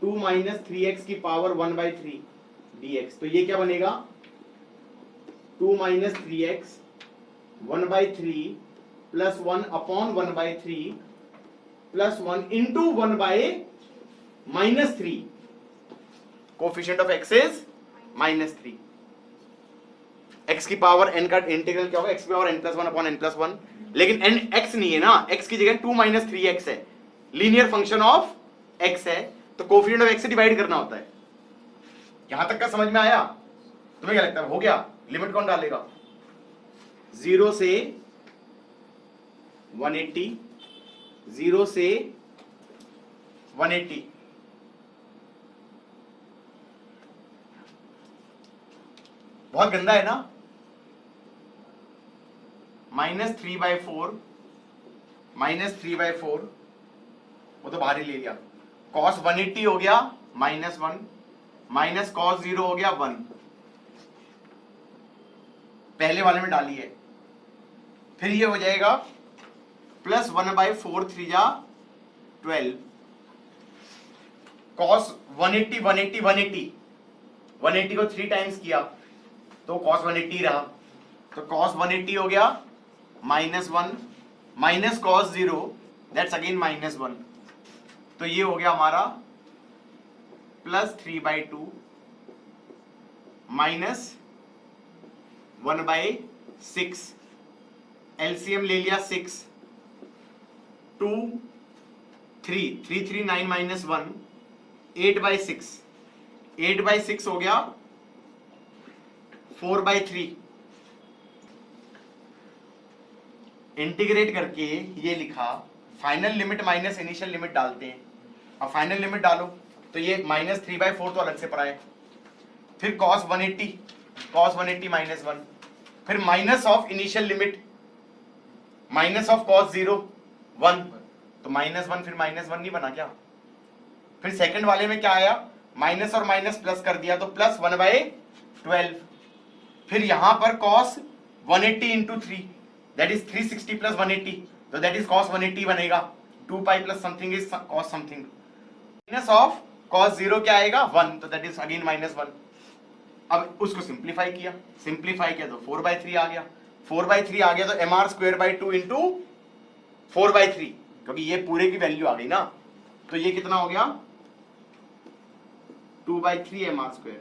2 माइनस 3x की पावर 1/3 dx, तो ये क्या बनेगा 2 minus 3x 1/3 plus 1 upon 1/3 plus 1 into 1/-3। Coefficient of x is -3। x की पावर n का इंटीग्रल क्या होगा x की पावर n+1 अपॉन n+1, लेकिन n x नहीं है ना, x की जगह 2 माइनस 3x है, लीनियर फंक्शन ऑफ x है, तो कोएफिशिएंट ऑफ x से डिवाइड करना होता है। यहां तक का समझ में आया? तुम्हें क्या लगता है हो गया? लिमिट कौन डालेगा? 0 से 180, 0 से 180। बहुत गंदा है ना? -3/4 -3/4 वो तो बाहर ही ले लिया। cos 180 हो गया -1 माइनस cos 0 हो गया 1, पहले वाले में डाली है। फिर ये हो जाएगा प्लस 1/4 3 जा 12, cos 180 180 180 180 को 3 टाइम्स किया तो cos 180 रहा, तो cos 180 हो गया -1 माइनस cos 0 दैट्स अगेन -1, तो ये हो गया हमारा प्लस 3/2 माइनस 1/6, एलसीएम ले लिया 6, 2 3 3 3 9 -1 8/6, 8/6 हो गया 4/3। इंटीग्रेट करके ये लिखा, final limit minus initial limit डालते हैं। अब फाइनल लिमिट डालो तो ये -3/4 तो अलग से पड़ा है, फिर cos 180 -1, फिर minus of initial limit minus of cos 0 1, तो -1 फिर -1 नहीं बना क्या? फिर सेकंड वाले में क्या आया, माइनस और माइनस प्लस कर दिया तो प्लस 1/12, फिर यहां पर cos 180 into 3 that is 360 plus 180, तो दैट इज cos 180 बनेगा, 2π plus something is cos something, minus of cos 0 क्या आएगा 1, तो दैट इज अगेन -1। अब उसको सिंप्लीफाई किया तो 4/3 आ गया, 4/3 आ गया तो mr²/2 इंटू 4/3, क्योंकि ये पूरे की वैल्यू आ गई ना, तो ये कितना हो गया 2/3 mr²।